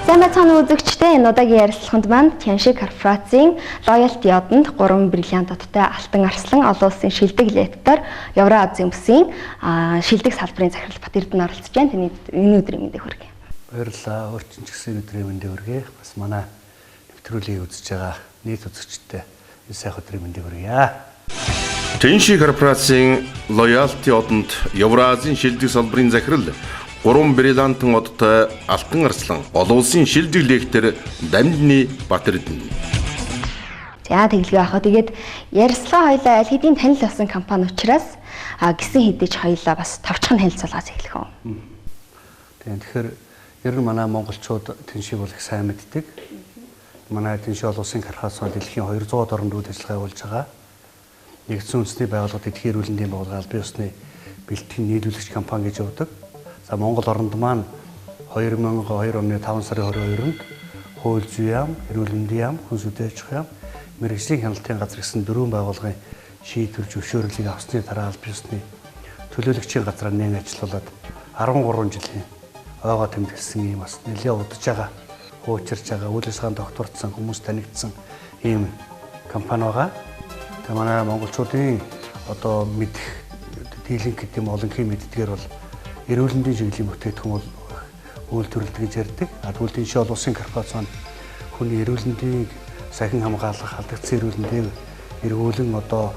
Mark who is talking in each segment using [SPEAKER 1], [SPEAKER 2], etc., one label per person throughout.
[SPEAKER 1] Сайн байцгаана үзэгчдээ, энэ удаагийн ярилцлаганд манд Тянши корпорацийн Loyalty одонд 3 бриллиант оттой Алтан Арслан олон улсын шилдэг лектор Евразийн бүсийн шилдэг салбарын захирал Бат Эрдэнэ оролцож байна. Тэний энэ өдрийн мэндийг хүргэе.
[SPEAKER 2] Баярлалаа. Өөрчн ч гэсэн өдрийн мэндийг хүргэе. Бас манай нэвтрүүлгийг үзэж байгаа нийт үзэгчдээ энэ сайхан өдрийн мэндийг хүргэе.
[SPEAKER 3] Тянши корпорацийн Loyalty одонд Евразийн шилдэг салбарын захирал 3 бриллиантын одтой Алтан Арслан олон улсын шилдэг лектор Дамжны Бат Эрдэнэ.
[SPEAKER 1] За тэглэгээ авах. Тэгээд ярилцлага хоёлаа аль хэдийн танил болсон компани учраас гисэн хэдэж хоёлаа бас товчхон танилцуулгаас эхлэх үү.
[SPEAKER 2] Тэгэхээр ер нь манай монголчууд Тяншиг бол их сайн мэддэг. Манай Тянши олон улсын корпорац дэлхийн 200-аад орнд үйл ажиллагаа явуулж байгаа. Нэгдсэн үндэсний байгууллага Дэлхийн эрүүл мэндийн байгууллага аль бие усны бэлтгэн нийлүүлэгч компани гэж явдаг. За Монгол оронд маань 2002 оны 5 сарын 22-нд хууль зүйн яам, эрүүл мэндийн яам, хүнс үдээж яам, мэргэжлийн хяналтын газар гэсэн 4 байгууллагын шийдвэр зөвшөөрлийг авсны дараа аль бие усны төлөөлөгчийн газраа нээн ажиллуулад 13 жилийн ойгоо тэмдэглэсэн ийм бас нэлээд удаж байгаа, хуучирч байгаа, үйл ажиллагаанд докторцсон хүмүүс танигдсан ийм компани байгаа. Тэгээ манай монголчуудын одоо мэдэх дийлэнх гэдэг юм олонхын мэддгээр бол эрүүл мэндийн чиглэлийн бүтээгдэхүүн бол үйлдвэрлэдэг гэж ярьдаг. Тэгвэл Тянши олон улсын корпорац маань хүний эрүүл мэндийг сахин хамгаалах, алдагдсан эрүүл мэндийг эргүүлэн одоо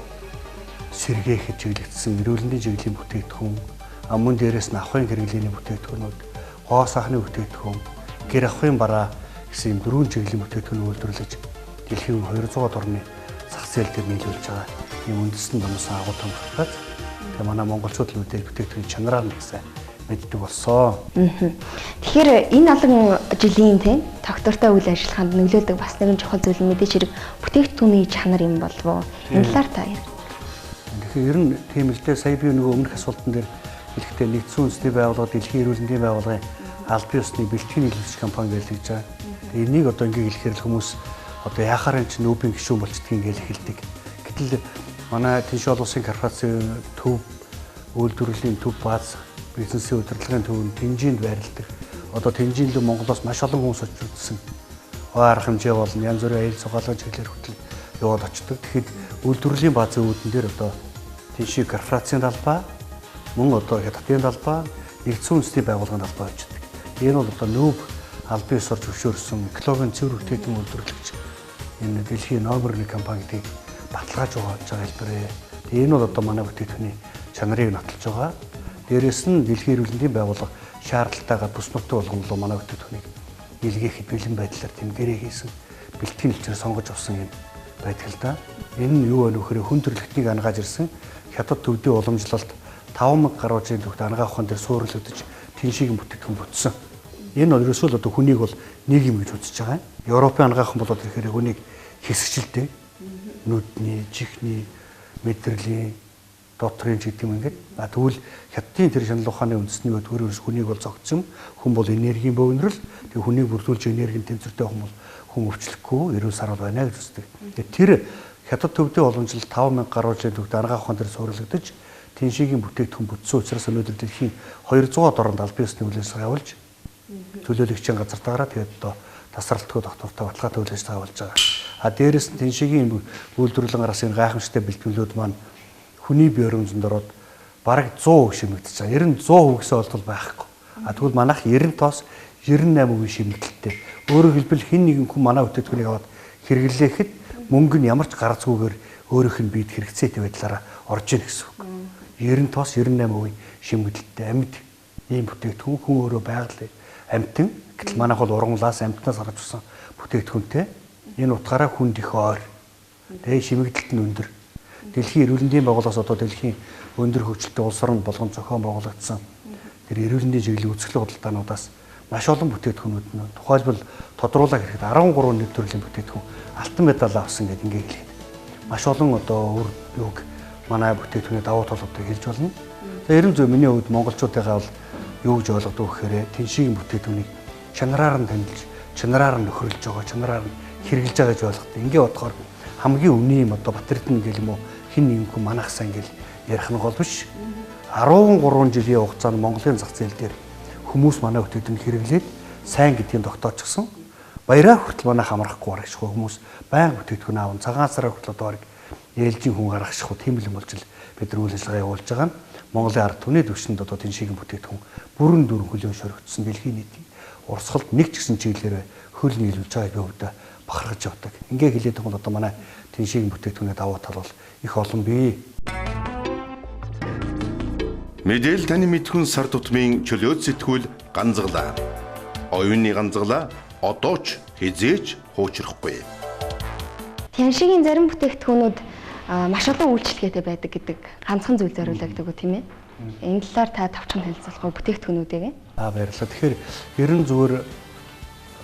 [SPEAKER 2] сэргээхэд чиглэгдсэн эрүүл мэндийн чиглэлийн бүтээгдэхүүн, мөн дээрээс нь авахын хэрэглээний бүтээгдэхүүнүүд, гоо сахны бүтээгдэхүүн, гэр авахын бараа гэсэн 4 чиглэлийн бүтээгдэхүүн үйлдвэрлэж дэлхийн 200-аад орны зах зээл дээр нийлүүлж байгаа ийм үндэстэн домсон агуу том корпорац. Тэгээ манай монголчууд л үүдээ бүтээгдэхүүн чанараар нь гэсэн мэддэг болсон.
[SPEAKER 1] Тэгэхээр энэ олон жилийн доктортой үйл ажиллагаанд нөлөөлөдөг бас нэгэн чухал зүйл нь мэдээж хэрэг бүтээгдэхүүний чанар юм болов уу? Энэ талаар та яа.
[SPEAKER 2] Тэгэхээр ер нь тийм л дээ, сая би нөгөө өмнөх асуултан дээр хэлэхдээ нэгдсэн үндэсний байгууллага Дэлхийн эрүүл мэндийн байгууллагын аль бие усны бэлтгэн нийлүүлэгч компани гэж хэлж байгаа. Тэгээ энийг одоо ингээ хэлэхээр л хүмүүс одоо яхаар энэ ч нүүбийн гишүүн болчдгийг ингээл хэлдэг. Гэтэл манай Тянши олон улсын корпорацийн төв үйлдвэрлэлийн төв бааз бизнесийн удирдлагын төвөнд Тэнжинд байрладаг. Одоо Тэнжинд л Монголоос маш олон хүмүүс очиж үзсэн. Арга хэмжээ болон янз бүрийн аял цугаалгын чиглэлээр хөтөл яваад очдог. Тэгэхэд үйлдвэрлэлийн баазын үүдэн дээр одоо Тянши корпорацийн талбай, мөн одоо хятадын талбай, нэгдсэн үндэсний байгууллагын талбай очдог. Энэ бол одоо нүүб аль бие усаар зөвшөөрсөн экологийн цэвэр бүтээгдэхүүн үйлдвэрлэгч энэ дэлхийн номер 1 компани гэдгийг баталгааж байгаа хэлбэрээ. Энэ бол одоо манай бүтээгдэхүүний чанарыг нотолж байгаа. Дээрээс нь Дэлхийн эрүүл мэндийн байгууллага шаардлагатайгаар бүс нутгийн болгоно манай бүтээгдэхүүнийг илгээхэд бэлэн байдлаар тийм гэрээ хийсэн бэлтгэн хэлцээр сонгож авсан юм байдаг л да. Энэ нь юу вэ нөхөр хүн төрөлхтнийг ангааж ирсэн хятад төвдийн уламжлалт 5000 гаруй жилийн төвд ангаах ухаан дээр суурлагдаж Тяншигийн бүтээгдэхүүн бүтсэн. Энэ бол ерөөсөө л одоо хүнийг бол нэг юм гэж үзэж байгаа. Европын ангаахан болоод ирэхээр хүнийг хэсэгчлээ. Нүдний, чихний, мэдрэлийн, дотрын ч гэдэг юм ингээд. Тэгвэл хятадын тэр шанал ухааны үндэсний өдгөр хүнийг бол зогцсон. Хүн бол энергийн бөөнрөл. Тэг хүнийг бүрдүүлж энергийн тэнцвэртэй хүн бол хүн өвчлөхгүй, эрүүл сарвал байна гэж үздэг. Тэр хятад төвдийн уламжлалт 5000 гаруй жилийн төвд ангаах ухаан дээр суурлагдаж Тяншигийн бүтээгдэхүүн бүтсэн учраас өнөөдөр дэлхийн 200-аад орнд аль бие усны үйл ажиллагаа явуулж төлөөлөгчийн газартаараа тэгээд одоо тасралтгүй доктортой баталгаатай үйл ажиллагаа явуулж байгаа. Дээрээс нь Тяншигийн үйлдвэрлэлийн араас энэ гайхамшигтай бэлтгэлүүд маань хүний бие өрөмжөнд ороод бараг 100% шимэгдэж байгаа. Ер нь 100% олдол байхгүй. Тэгвэл манайх 90-аас 98% шимэгдэлтэй. Өөрөөр хэлбэл хэн нэгэн хүн манай бүтээгдэхүүнийг аваад хэрэглээхэд мөнгө нь ямар ч гарцгүйгээр өөрийнх нь биед хэрэгцээтэй байдлаараа орж ийн гэсэн үг. 90-аас 98% шимэгдэлтэй амьд ийм бүтээгдэхүүн хүн өөрөө байгаль амьтан. Гэтэл манайх бол ургамлаас амьтнаас гарч ирсэн бүтээгдэхүүнтэй. Энэ утгаараа хүнд их ойр. Тэгээ шимэгдэлт нь өндөр. Дэлхийн эрүүл мэндийн байгууллагаас одоо дэлхийн өндөр хөгжилтэй улс орнд болгон зохион байгуулагдсан тэр эрүүл мэндийн чиглэлийн үзэсгэлэн худалдаануудаас маш олон бүтээгдэхүүнүүд нь тухайлбал тодруулах хэрэгтэй 13 нэг төрлийн бүтээгдэхүүн алтан медаль авсан гэдэг ингээ хэлээд маш олон одоо юуг манай бүтээгдэхүүний давуу талуудыг хэлж болно. Тэгээ ерөн зөв миний хувьд монголчуудынхаа бол юу гэж ойлгодог вэхээр Тяншигийн бүтээгдэхүүнийг чанараар нь танилж, чанараар нь нөхөрлөж байгаа, чанараар нь хэрэгжилж байгаа гэж ойлгодог. Ингээ бодохоор хамгийн өвний юм одоо Бат Эрдэнэ гэл юм уу хин нэг хүн манахсан гэл ярих нь гол биш. 13 жилийн хугацаанд Монголын зах зээл дээр хүмүүс манай бүтээгдэхүүн хэрэглээд сайн гэдгийг тогтоочсон. Баяраа хүртэл манайх амрахгүй барагшгүй хүмүүс байнга бүтээгдэхүүн аавн цагаан сараар хүртэл одоо бараг ээлжийн хүн гаргахшгүй тийм л юм болж бид нар үйл ажиллагаа явуулж байгаа нь Монголын ард түмний түвшинд одоо тийм шигийн бүтээгдэхүүн бүрэн дүрэн хөлөө шөрөгдсөн дэлхийн нийтийн урсгалд нэг ч гэсэн чиглэлээр хөл нийлүүлж байгааг би өвдө бахархаж явдаг. Ингээ хэлээд байгаа бол одоо манай тийм шигийн бүтээгдэхүүний давуу тал бол их олон бий.
[SPEAKER 3] Мэдээл таны мэдхүн сар тутмын чөлөөт сэтгүүл ганцглаа. Оюуны ганцглаа одоо ч хизээч хуучрахгүй.
[SPEAKER 1] Тяншигийн зарим бүтээгдэхүүнүүд маш олон үйлчлэгээтэй байдаг гэдэг ганцхан зүйл зориулдаг үү тийм ээ? Энэ талаар та товчхон танилцуулах уу бүтээгдэхүүнүүдийг?
[SPEAKER 2] Баярлалаа. Тэгэхээр ерөн зүгээр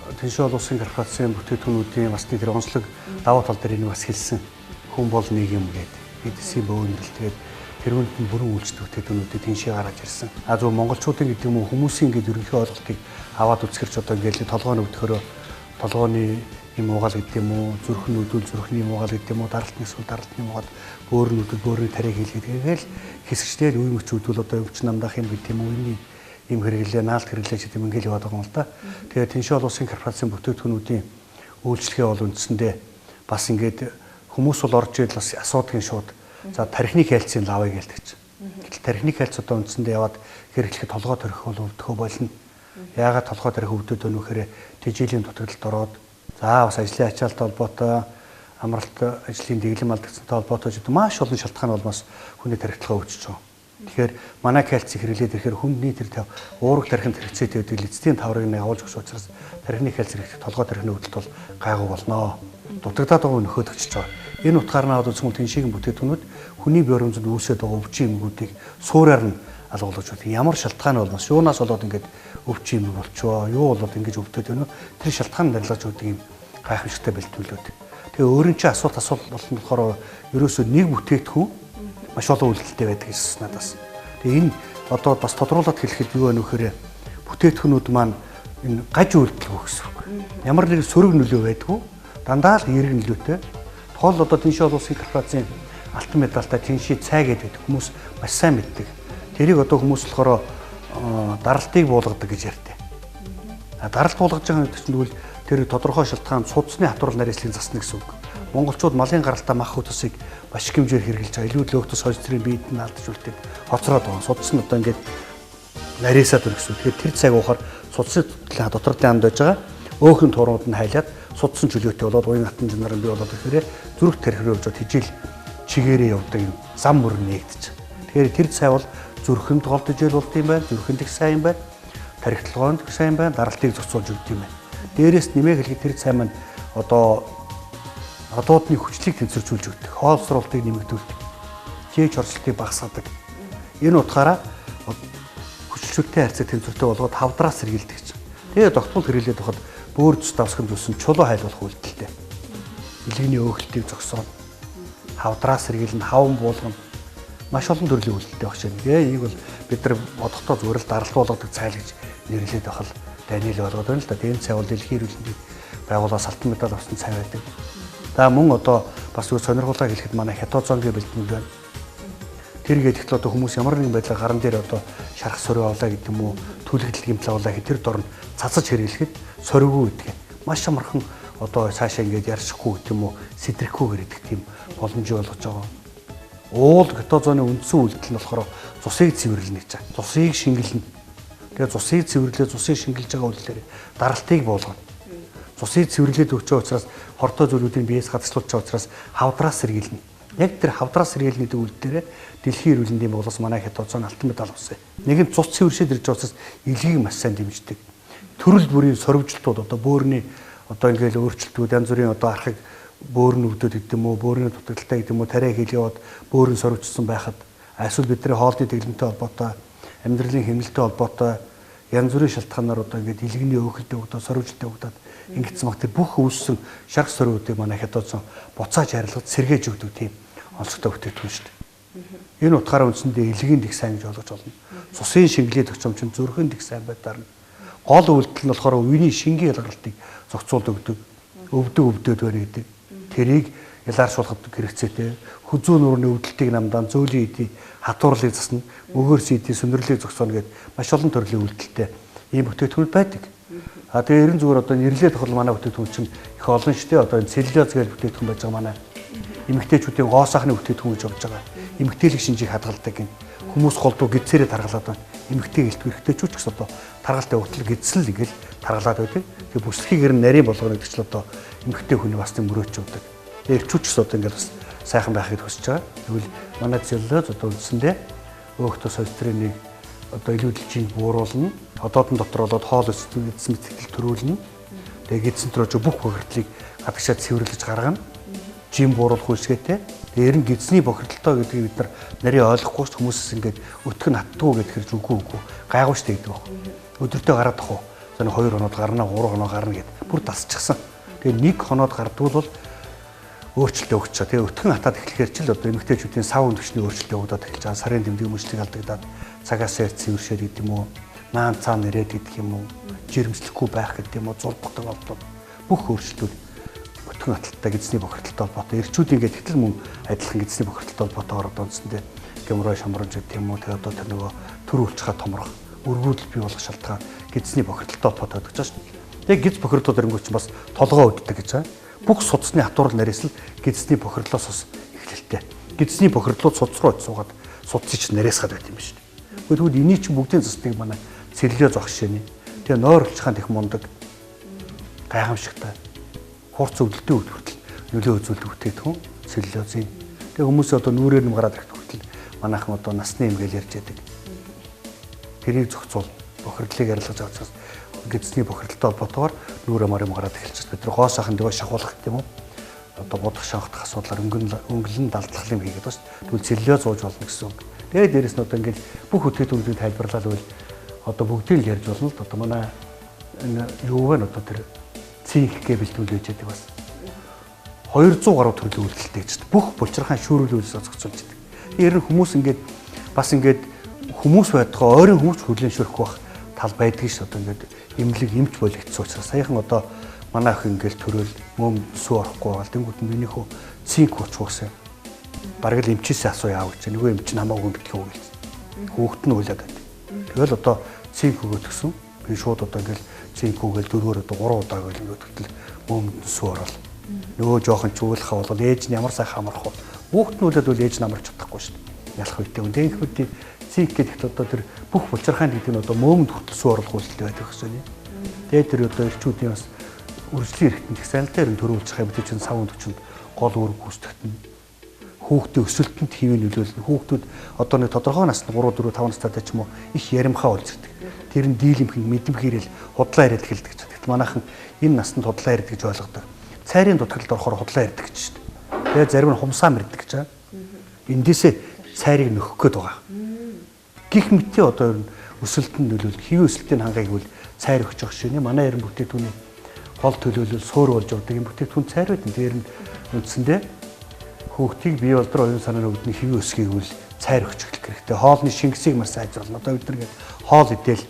[SPEAKER 2] Тэншээ олон улсын корпорацийн бүтээгдэхүүнүүдийн бас тэр онцлог давуу тал дээр энэ бас хэлсэн. Хүн бол нэг юм гэдэг. Эдсийн бөөнөрл тэгээд тэрүүнд нь бүрэн үйлчлэх бүтээгдэхүүнүүдийг Тэншээ гаргаж ирсэн. Зөв монголчуудын гэдэг юм уу хүмүүсийн гэдэг ерөнхий ойлголтыг аваад үзгэрч одоо ингээл толгойн өвдөхөөрөө толгойн юм уугаал гэдэг юм уу, зүрхэн өдөл зүрхний юм уугаал гэдэг юм уу, даралтны эсвэл даралтны уугаал бөөрн өдөл бөөрийн тарийг хийлгээд тэгэл хэсэгчлэр үе мөч өдөл одоо өвч намдах юм гэдэг юм уу, энэ юм хэрэглээ, наалт хэрэглээ гэдэг юм ингээл яваад байгаа юм л да. Тэгээд Тэншээ олон улсын корпорацийн бүтээгдэхүүнүүдийн үйлчлэгээ бол үндсэндээ бас ингээд хүмүүс бол орж ирэл бас асуудгийн шууд за тархины хайлтсын лавыг гэлдэг чинь. Гэтэл тархины хайлт одоо үндсэндээ яваад хэрэглэхэд толгой төрөх бол өвдөхөө болно. Яагаад толгой төрөх өвдөд өнө гэхээр тэжээлийн дутагдлалд ороод за бас ажлын ачаалттай холбоотой амралт ажлын дэглэм алдагдсантай холбоотой ч гэдэг маш олон шалтгаан бол бас хүний тархитлагаа өвчөж байгаа. Тэгэхээр манай кальцийг хэрэглээд ирэхээр хүндний тэр уурах тархинд хэрэгцээтэй байдаг эцсийн таврыг нэг авуулж өгч учраас тархины кальц хэрэгтэй толгой тархины өвдөлт бол гайгүй болноо. Дутагдаад байгаа нөхөд өгч байгаа. Энэ утгаар нь аваад үзсэн Тэншигийн бүтээгдэхүүнүүд хүний бие оромжинд үүсээд байгаа өвчин эмгүүдийг суураар нь алгуулж өгдөг. Ямар шалтгаан бол бас юунаас болоод ингээд өвчин юм болчихоо. Юу болоод ингэж өвдөд өнө тэр шалтгаан дарилгаж өгдөг юм гайхамшигтай бэлтгүүлээд. Тэгээ өөр нь чи асуулт болно болохоор ерөөсөө нэг бүтээгдэхүүн маш олон үйлдэлтэй байдаг гэсэн надаас. Тэгээ энэ одоо бас тодруулаад хэлэхэд юу вэ нөхөр бүтээгдэхүүнүүд маань энэ гаж үйлдэлгүй гэсэн үг. Ямар нэг сөрөг нөлөө байдгүй дандаа л эерэг нөлөөтэй. Тухайл одоо Тэншээ олон улсын корпорацийн алтан медальтай Тэншээ цай гэдэг хүмүүс маш сайн мэддэг. Тэрийг одоо хүмүүс болохоор даралтыг буулгадаг гэж ярьдаг. Даралт буулгаж байгаа гэдэг чинь тэгвэл тэр тодорхой шалтгаан судасны хатвар нарийслын засна гэсэн үг. Монголчууд малын гаралтай мах хөтөсийг маш их хэмжээр хэрэглэж байгаа. Илүү löөгтөс хойч зэрэг биед нь алдаж үлдээд хоцроод байгаа. Судас нь одоо ингээд нарийсаад байна гэсэн үг. Тэгэхээр тэр цаг уухаар судасны дотордын амд байж байгаа. Өөхөн турууд нь хайлаад судсан чөлөөтэй болоод уян хатан жанрын бий болоод ирэхээр зүрх тархироо явж хижил чигээрээ явдаг юм зам мөр нэгдэж. Тэгэхээр тэр цай бол зүрхэнд гол дэжэл болд юм байна. Зүрхэнд их сайн байна. Тархитлагоонд их сайн байна. Даралтыг зохицуулж өгд юм байна. Дээрээс нэмээ хэлэхэд тэр цай маань одоо одоодны хүчлийг тэнцвэржүүлж өгдөг. Хоолсруулалтыг нэмэгдүүлдэг. Жээж орчлтыг багасгадаг. Энэ утгаараа хүчлэгтэй харьцаа тэнцвэртэй болгоод хавдраас сэргийлдэг гэж. Тэгээ тогтмол хэрэглээд байхад бөөр зүс давсганд үсэн чулуу хайлуулах үйлдэлтэй. Илгэний өөхөлтийг зогсоно. Хавдраас сэргийлнэ, хаван буулгана. Маш олон төрлийн үйлдэлтэй багш юм. Энийг бол бид нар бодохдоо зүгээр л даралт болгодог цай гэж нэрлээд байхад Даниэл болгоод байна л да. Энэ цай бол дэлхийн эрүүл мэндийн байгууллагаас алтан медаль авсан цай байдаг. За мөн одоо бас зөв сонирхолтой хэлэхэд манай хятадзонгийн бэлтгэл байна. Тэр гэдэг л одоо хүмүүс ямар нэгэн байдлаар гаран дээр одоо шарах сөрөг авлаа гэдэг юм уу, түлхэгдэл гэмтэл авлаа гэхэд тэр дорн цацаж хэрэглэхэд сөрөггүй гэдэг. Маш амархан одоо цаашаа ингэж яршихгүй гэдэг юм уу, сэдрэхгүй гэдэг тийм боломж болгож байгаа. Уул хятадзоны үндсэн үйлдэл нь болохоор цусыг цэвэрлэнэ гэж байна. Цусыг шингэлнэ. Тэгээ цусыг цэвэрлээ, цусыг шингэлж байгаа үйлдэлээр даралтыг буулгана. Цусыг цэвэрлээд өгч байгаа учраас хортой зүйлүүдийн биеэс хадгалж байгаа учраас хавдраас сэргийлнэ. Яг тэр хавдраас сэргийлнэ гэдэг үйлдэлээр дэлхийн эрүүл мэндийн байгууллагаас манай хятадзон алтан медаль авсан. Нэг нь цус цэвэршээд ирж байгаа учраас илгийг маш сайн дэмждэг. Төрөл бүрийн сорвжилтууд одоо бөөрийн одоо ингээл өөрчлөлтүүд янз бүрийн одоо архаг бөөрн өвдөд гэдэг юм уу, бөөрийн дутагдaltaй гэдэг юм уу, тариа хил яваад бөөрн сорвжсан байхад эсвэл бидний хоолны дэглэмтэй холбоотой, амьдралын хэмнэлтэй холбоотой янз бүрийн шалтгаанаар одоо ингээд илгэний өөхөлтөд өгдөө сорвжилтөд өгдөөд ингэсэн баг тэр бүх үүссэн шарх сорвуудыг манай хятадзон буцааж харилгаж сэргээж өгдөг тийм онцгой бүтээгдэхүүн шүү дээ. Энэ утгаараа үндсэндээ илгэнд их сайн гэж ойлгож болно. Цусын шингэлээд өгч юм чинь зүрхэнд их сайн байдлаар нь гол үйлдэл нь болохоор үеийн шингийн ялгарлтыг зохицуулж өгдөг, өвдөд байна гэдэг. Тэрийг ялааршуулахад хэрэгцээтэй. Хүзүү нуурны өвдөлтийг намдаан зөөлөн эдийн хатуурлыг засна, мөгөөрс эдийн сүндэрлийг зогсооно гэдэг маш олон төрлийн үйлдэлтэй ийм бүтээгдэхүүн байдаг. Тэгээ ерэн зүгээр одоо нэрлээд тохиол манай бүтээгдэхүүн чинь их олон шүү дээ. Одоо целлюлоз гэж бүтээгдэхүүн байж байгаа манай эмэгтэйчүүдийн гоо сахны бүтээгдэхүүн гэж явж байгаа. Эмэгтэйлэг шинжийг хадгалдаг юм. Хүмүүс голдуу гидсээрээ таргалаад байна. Эмэгтэй гэлт эрэгтэйчүүд ч гэсэн одоо таргалтай утлал гидсэл ингээл таргалаад байдаг. Тэгээ бүслэхийгээр нь нарийн болгоно гэдэг чинь одоо эмэгтэй хүний бас тийм мөрөөч явдаг. Тэгээ эрчүүд ч гэсэн одоо ингээл бас сайхан байхыг хүсэж байгаа. Тэгвэл манай целлюлоз одоо үндсэндээ өөхтөө солистрын нэг одоо илүү дэлжийг бууруулна. Одоодон дотор болоод хоол эзэн мэтгэл төрүүлнэ. Тэгээ гидсэн төрөөж бүх бохирдлыг гадагшаад цэвэрлэж гаргана. Жим бууруулах үйлсгээтэй. Тэгээ ер нь гидсний бохирдолтой гэдгийг бид нар нарийн ойлгохгүй ч хүмүүсээс ингээд өтгөн хаттгүй гэхээр үгүй гайгууштай гэдэг баг. Өдөртөө гараад ах уу. За 2 хоноод гарна, 3 хоноо гарна гэд бүр дасчихсан. Тэгээ 1 хоноод гардвал бол өөрчлөлт өгч чаа. Тэгээ өтгөн хатаад эхлэхээр ч л одоо эмэгтэйчүүдийн сав өндөгчний өөрчлөлт өгдөөд эхэлж байгаа. Сарын тэмдэг мөчлөг алдагдаад цагаас цэвэршээд гэдэг юм уу? Наан цаа нэрэд гэдэг юм уу? Жирэмслэхгүй байх гэдэг юм уу? Зурбагтай болдог. Бүх өөрчлөлтүүд өтгөн хаталттай гидсний бохирдолтой холбоотой. Эрчүүд ингээд хэтэл мөн адилхан гидсний бохирдолтой холбоотой ороод онцсондээ геморрой шамбранж гэдэг юм уу? Тэгээ одоо тэр нөгөө төр үлчхаа томрох, өргүүдэл бий болох шалтгаан гидсний бохирдолтой холбоотой гэж байна шүү дээ. Тэгээ гидс бохирдол өрөнгөч бас толгоо үүддэг гэж байна. Бүх судасны хатуурал нарийсэл гидсний бохирдлоос ус эхлэлтэй. Гидсний бохирдлууд судас руу суугаад судсыг ч нарийсгаад байт юм шүү дээ. Тэгвэл энийг чинь бүгдийн цэцнийг манай целлюлоз ах шиний. Тэгээ нойрлцохын их мундаг гайхамшигтай хурц өвдөлтийн үед хүртэл нөлөө үзүүлдэг бүтээгдэхүүн целлюлозын. Тэгээ хүмүүс одоо нүрээр нэмгараад ирэх хүртэл манайхан одоо насны эмгээл ярьж байдаг. Тэрийг зохицуул бохирдлыг ярилцаж авчихсан. Гидсний бохирдолтой холбоотойгоор нүрэ морь гараад эхэлчихсэн. Бид нар гоо сайхан дэвэ шахуулах гэдэг юм уу? Одоо бодох шахах асуудлаар өнгөлн далдлах юм хийгээд бас тэгвэл целлюлоз ууж болно гэсэн үг. Тэгээд дээрэс нь одоо ингээд бүх бүтээгдэхүүнүүдийг тайлбарлаад байвал одоо бүгдийг л ярьж болно л одоо манай энэ юу вэ одоо тэр цинк гэж бэлтгүүлж яадаг бас 200 гаруй төрлийн үйлдэлтэй гэж бүх булчирхаан шүүрүүлүүлээс зохицуулж байдаг. Ер нь хүмүүс ингээд бас ингээд хүмүүс байдгаа ойрын хүмүүс хөрлөн шөрөх байх тал байдгийг ш одоо ингээд эмнэлэг эмч болгоцсон учраас саяхан одоо манай ах ингээл төрөөл мөм сүү орохгүй байгаа. Тэнгүүд нь миний хөө цинк уучгуулсан. Бараг л эмчээсээ асуу яав гэж. Нөгөө эмч нь хамаагүй битгий үг хэлсэн. Хүүхэд нь уйлаад байд. Тэгэл одоо цинк өгөөд гисэн. Би шууд одоо ингээл цинк өгөөл 4-өөр одоо 3 удаа гэл ингээд тэгтэл мөм сүү орол. Нөгөө жоохон чуулахаа бол ээж нь ямар сайхан амарх вэ? Хүүхэд нь уйлаад бол ээж нь амарч чадахгүй шүү дээ. Ялах үедээ. Тэгэхэд цинк гэдэгт одоо тэр бүх булчирхаан гэдэг нь одоо мөмөнд хүртэл сүү оруулах үйлдэл байдаг гэсэн юм. Тэгээд тэр одоо эрчүүдийн бас үржлийн хэрэгтэн их саналтай хэрэг төрүүлж байгаа мэт чинь сав өндөгчөнд гол үүрэг гүйцэтгэх нь хүүхдийн өсөлтөнд хэвийн нөлөөлнө. Хүүхдүүд одоо нэг тодорхой насны 3 4 5 настай ч юм уу их яримхаа болж ирдэг. Тэр нь дийлэмхэн мэдэмхийрэл худлаа яриад эхэлдэг гэж. Тэгт манайхан энэ насанд худлаа яриад гэж ойлгодог. Цайрын дутагдлд орохоор худлаа ярьдаг гэж шүү дээ. Тэгээд зарим нь хумсаа мэрдэг гэж байгаа. Эндээсээ цайрыг нөхөх гээд байгаа. Гэх мэтээ одоо өсөлтөнд нөлөөлнө. Хэвийн өсөлтийн хангайг бол цайр өгч явах шинэ. Манай ярин бүтээгдэхүүний гол төлөөлөл суур болж явдаг юм бүтээгдэхүүн цайр байдаг. Тэр нь үндсэндээ хүүхдийг бие болдроо оюун санааны үүдний хэвийн өсгийг бол цайр өгч эхлэх хэрэгтэй. Хоолны шингэсийг маш сайжруулна. Одоо бид нар хоол идэл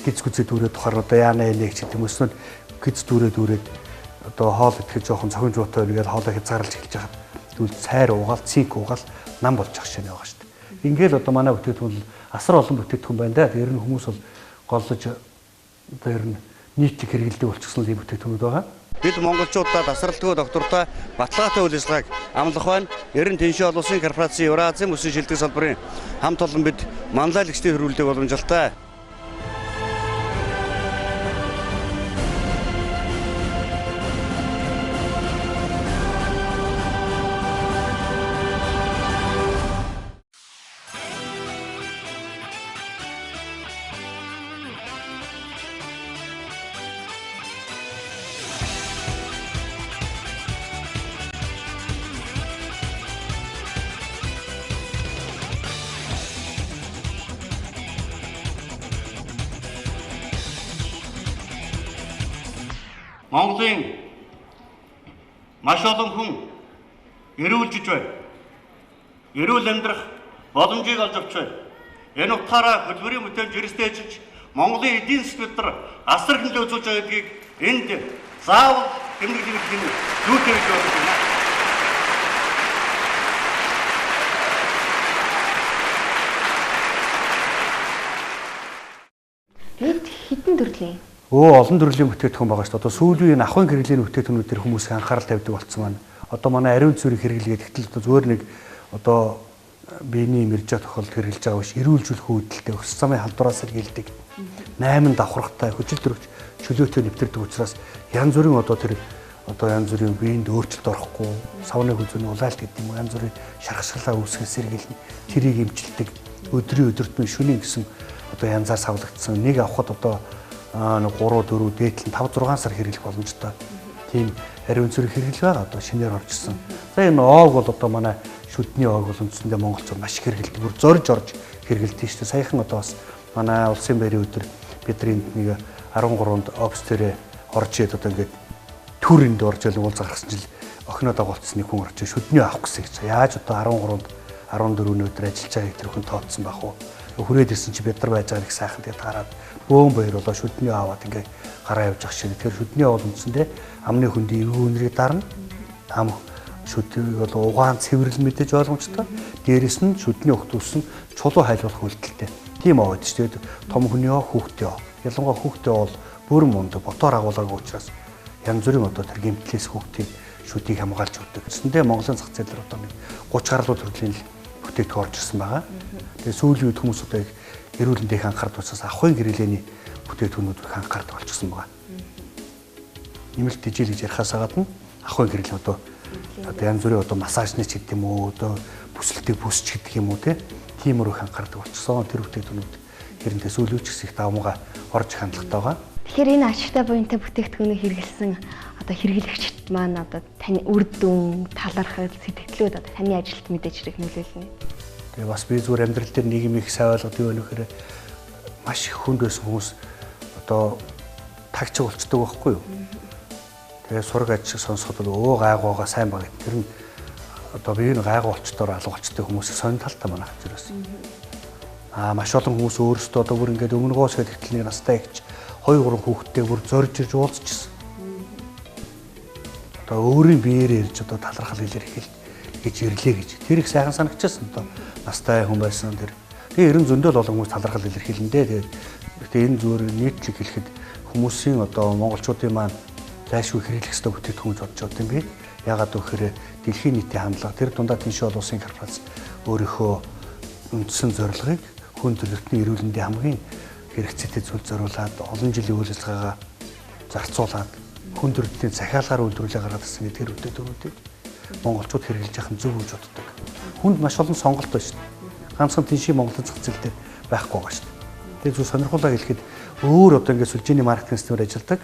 [SPEAKER 2] гиз гүзээ дүүрээд тухаар одоо яана яана гэж юм өснөд гиз дүүрээд одоо хоол идэхэд жоохон цохин жуутай байгаад хоолоо хязгаарлаж эхэлж байгаа. Тэгвэл цайр уугаал, цинк уугаал нам болж ах шинэ байгаа шүү дээ. Ингээл одоо манай бүтээгдэхүүн асар олон бүтээгдэхүүн байна да. Тэр нь хүмүүс бол голлож тэр нь нийтлэг хэрэгэлдэг болчихсон л ийм бүтээгдэхүүнүүд байгаа. Бид монголчуудаа тасралтгүй доктортой баталгаатай үйл ажиллагааг амлах байна. Ер нь Тэншээ олон улсын корпорацийн Евразийн мөсөн шилдэг салбарын хамт олон бид манлайлагчдын хөрвүүлдэг боломжтой.
[SPEAKER 4] Монголын маш олон хүн эрүүлжиж байна. Эрүүл амьдрах боломжийг олж авч байна. Энэ утгаараа хөдөлмөрийн бүтээмж эрсдэж ажиллаж Монголын эдийн засгт нар асар их нөлөө үзүүлж байгаа гэдгийг энд заавал тэмдэг хэлэх зүйтэй гэж бодож байна.
[SPEAKER 1] Энд хідэн төрлийн
[SPEAKER 2] олон төрлийн бүтээгдэхүүн байгаа шүү дээ. Одоо сүүлийн энэ ахуйн гэрлийн бүтээгдэхүүнүүдээр хүмүүс анхаарал тавьдаг болсон маань. Одоо манай ариун цэврийг хэрэглэгээд ихтэл одоо зүгээр нэг одоо биений мэржа тохиолдолд хэрэглэж байгаа биш, эрүүлжүүлэх үүдэлтэй өс замын халдвараас л гэлдэг. 8 давхаргатай хүчил төрөгч чөлөөтэй нэвтэрдэг учраас янз бүрийн янз бүрийн биеинд өөрчлөлт орохгүй, савны хүзүүний улаалт гэдэг юм янз бүрийн шархшрлаа үүсгэх сэргийлнэ. Тэрийг эмчилдэг. Өдрийн өдөртмөн шөнийн гэсэн одоо янзаар савлагдсан. Нэг авахд одоо 3 4 дээдлэн 5 6 сар хэрэглэх боломжтой. Тийм ариун цэврийг хэрэглэж байгаа одоо шинээр орж ирсэн. За энэ оог бол одоо манай шүдний оог бол үндсэндээ монголчууд маш их хэрэглэдэг. Бүр зорж орж хэрэглэдэг шүү дээ. Саяхан одоо бас манай улсын байрын өдөр бидний нэг 13-нд офс төрөө орж ирээд одоо ингээд төрөнд орж ил уулз гаргасан жил охиноо дагуулсан нэг хүн орж шүдний авах гэсэн гэж. Яаж одоо 13-нд 14 өдөр ажиллаж байгаа тэр хүн тооцсон байх уу? Хүрээд ирсэн чи бид нар байж байгаа их сайхан тэгээд гараад бөөн баяр болоо шүдний аваад ингээд гараа явж ах шиг. Тэгэхээр шүдний авал үндсэндээ амны хөндийн эвгүүнрийг дарна. Ам шүдний бол угаан цэвэрлэл мэдээж ойлгомжтой. Дээрэс нь шүдний өгтүүлсэн чулуу хайлуулах үйлдэлтэй. Тийм аваад ч тэгээд том хүний ав хүүхдээ ав. Ялангуяа хүүхдээ бол бүрэн мундаг ботоор агуулаагүй учраас янз бүрийн одоо тэр гэмтлээс хүүхдийг шүдийг хамгаалж өгдөг. Гэсэндээ Монголын зах зээл рүү одоо нэг 30 гаруй төрлийн бүтээгдэхүүн орж ирсэн байгаа. Тэгээ сүүлийн үед хүмүүс одоо их эрүүлэндээ их анхаардаг учраас ахуйн гэрээний бүтээгдэхүүнүүд их анхаардаг болчихсон байгаа. Нэмэлт дижил гэж ярихаас гадна ахуйн гэрэл одоо янз бүрийн одоо массажныч гэдэг юм уу, одоо бүсэлтийг бүсч гэдэг юм уу тийм их анхаардаг болчихсон. Тэр бүтээгдэхүүнүүд хэрэнтэй сүүлийн ч их давмгаа орж хандлагатай байгаа.
[SPEAKER 1] Тэгэхээр энэ ашигтай буянтай бүтээгдэхүүнийг хэрэглэсэн одоо хэрэглэгчд маань одоо таны үр дүн, талархал, сэтгэлдлүүд одоо таны ажилд мэдээж хэрэг нөлөөлнө.
[SPEAKER 2] Тэгээ бас би зүгээр амьдрал дээр нийгэм их сайн ойлгоод юу нөхөр маш их хүнд байсан хүмүүс одоо тагчиг болчдөг байхгүй юу? Тэгээ сураг ажиг сонсоход өө гайгуугаа сайн баг. Тэр нь одоо би энэ гайгуу болчдоор алга болчдөг хүмүүсийг сонин талтай манайх зэрэгсэн. Маш олон хүмүүс өөрсдөө одоо бүр ингээд өмнөгөөс хэдэгтлний настай ихч 2 3 хүүхэдтэй бүр зорж ирж уулзчихсан. Одоо өөрийн биеэр ирж одоо талархал илэрхийл гэж ирлээ гэж. Тэр их сайхан санагчаасан одоо настай хүн байсан тэр. Тэгээ ерэн зөндөл олон хүмүүс талархал илэрхийлэндээ. Тэгээд энэ зүгээр нийтлэг хэлэхэд хүмүүсийн одоо монголчуудын маань зайлшгүй хэрэглэх ёстой бүтээгдэхүүн гэж бодож байгаа юм би. Ягаад гэвэл дэлхийн нийтийн хандлага тэр дундаа Тэншээ олон улсын корпорац өөрийнхөө үндсэн зорилгыг хүн төрөлхтний эрүүлэндээ хамгийн хэрэгцээтэй зүйл зориулаад олон жилийн үйл ажиллагаагаа зарцуулаад хүн төрөлхтний захиалгаар үйлдвэрлэлээ гаргаад ирсэн гэдэг тэр бүтээгдэхүүнүүдийг монголчууд хэрэглэж яхах нь зөв гэж боддог. Хүнд маш олон сонголт байна шүү дээ. Ганцхан Тэншээ Монголын зах зээл дээр байхгүй байгаа шүү дээ. Тэгээ зөв сонирхолтой хэлэхэд өөр одоо ингээд сүлжээний маркетинг системээр ажилладаг,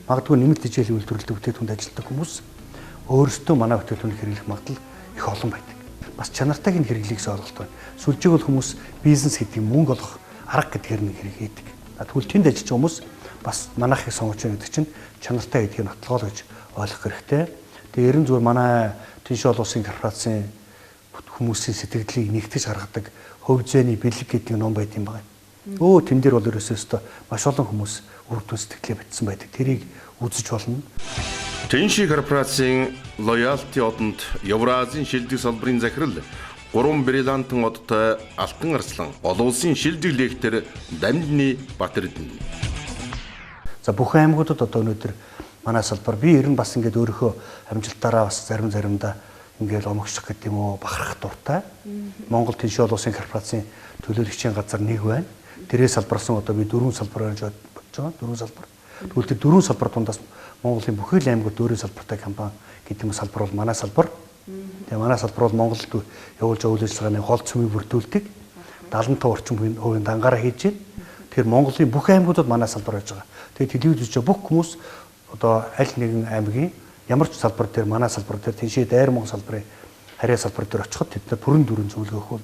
[SPEAKER 2] магадгүй нэмэлт хичээлийн үйлдвэрлэлд бүтээгдэхүүнд ажилладаг хүмүүс өөрсдөө манай бүтээгдэхүүнийг хэрэглэх магадлал их олон байдаг. Бас чанартайг нь хэрэглэхээс ойлголт байна. Сүлжээг бол хүмүүс бизнес гэдэг мөнгө олох арга гэдгээр нэг хэрэг хийдэг. Тэгвэл тэнд ажиллаж байгаа хүмүүс бас манайхыг сонгож байгаа гэдэг чинь чанартай гэдгийг нотлогоо гэж ойлгох хэрэгтэй. Тэгээ ерэн зүгээр манай Тэншээ олон улсын корпорацийн хүмүүсийн сэтгэлдлийг нэгтгэж гаргадаг хувь зээний бэлэг гэдэг ном байт юм байна. Тэн дээр бол ерөөсөө маш олон хүмүүс үр дүн сэтгэлээ битсэн байдаг. Тэрийг үзэж болно.
[SPEAKER 3] Тэншээ корпорацийн лоялти одонд Евразийн шилдэг салбарын захирал 3 бриллиантын одтой Алтан Арслан олон улсын шилдэг лектор Дамжны Батэрдэн.
[SPEAKER 2] За бүх аймагуудад одоо өнөөдөр манай салбар би ер нь бас ингээд өөрийнхөө амжилтаараа бас заримдаа ингээд омогших гэдэг юм уу бахархах дуртай. Монгол Тэншээ олон улсын корпорацийн төлөөлөгчийн газар нэг байна. Тэрээс салбарсан одоо би 4 салбар гэж бодож байгаа. 4 салбар. Тэгвэл тэр 4 салбар дундаас Монголын бүхэл аймагуд өөрийн салбартай компани гэдэг юм салбар бол манай салбар. Тэгээ манай салбар бол Монголд явуулж байгаа үйл ажиллагааны гол цөмийг бүрдүүлдэг. 75 орчим хувийн дангаараа хийж байна. Тэгэхээр Монголын бүх аймагуудад манай салбар байж байгаа. Тэгээ телевиз үзэж бүх хүмүүс одоо аль нэгэн аймгийн ямар ч салбар дээр манай салбар дээр Тэншээ дайр Монгол салбарын харьяа салбар дээр очиход тэд нар бүрэн дүрэн зөвлөгөөх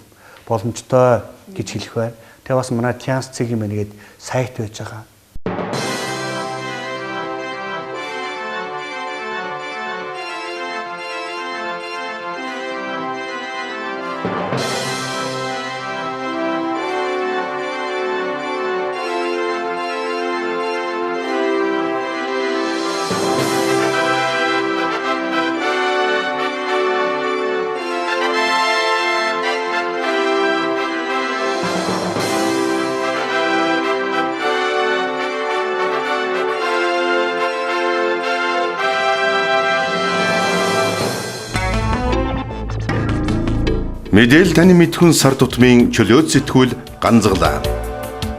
[SPEAKER 2] боломжтой гэж хэлэх байна. Тэгээ бас манай Тянс цэгийн мэн гээд сайт байж байгаа.
[SPEAKER 3] Мэдээл таны мэдхүн сар тутмын чөлөөт сэтгүүл ганцглаа.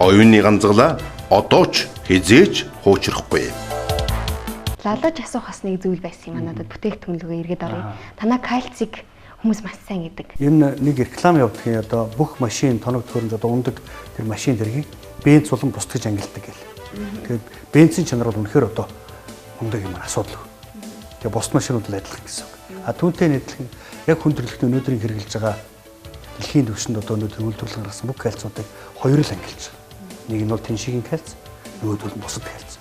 [SPEAKER 3] Оюуны ганцглаа одоо ч хизээч хуучрахгүй.
[SPEAKER 1] Лалаж асуух бас нэг зүйл байсан юм надад бүтээгдэхүүн рүү эргээд оръё. Танаа кальцийг хүмүүс маш сайн гэдэг.
[SPEAKER 2] Энэ нэг реклам явуулахын одоо бүх машин тоног төхөөрөмж одоо ундаг тэр машин дэргийг бенз болон бусдаж ангилдаг гэл. Тэгээд бензин чанар бол үнэхээр одоо ундаг юм асуудал. Тэгээд бус машинууд л адилхан гэсэн. А түүнтэй нийтлэн яг хүндрэлтний өнөөдрийн хэрэгжилж байгаа дэлхийн түвшинд одоо өнөөдөр үйлдвэрлэн гаргасан бүх кальцуудыг хоёр л ангилж байгаа. Нэг нь бол тэншигийн кальц, нөгөөдөл нь бусад кальц.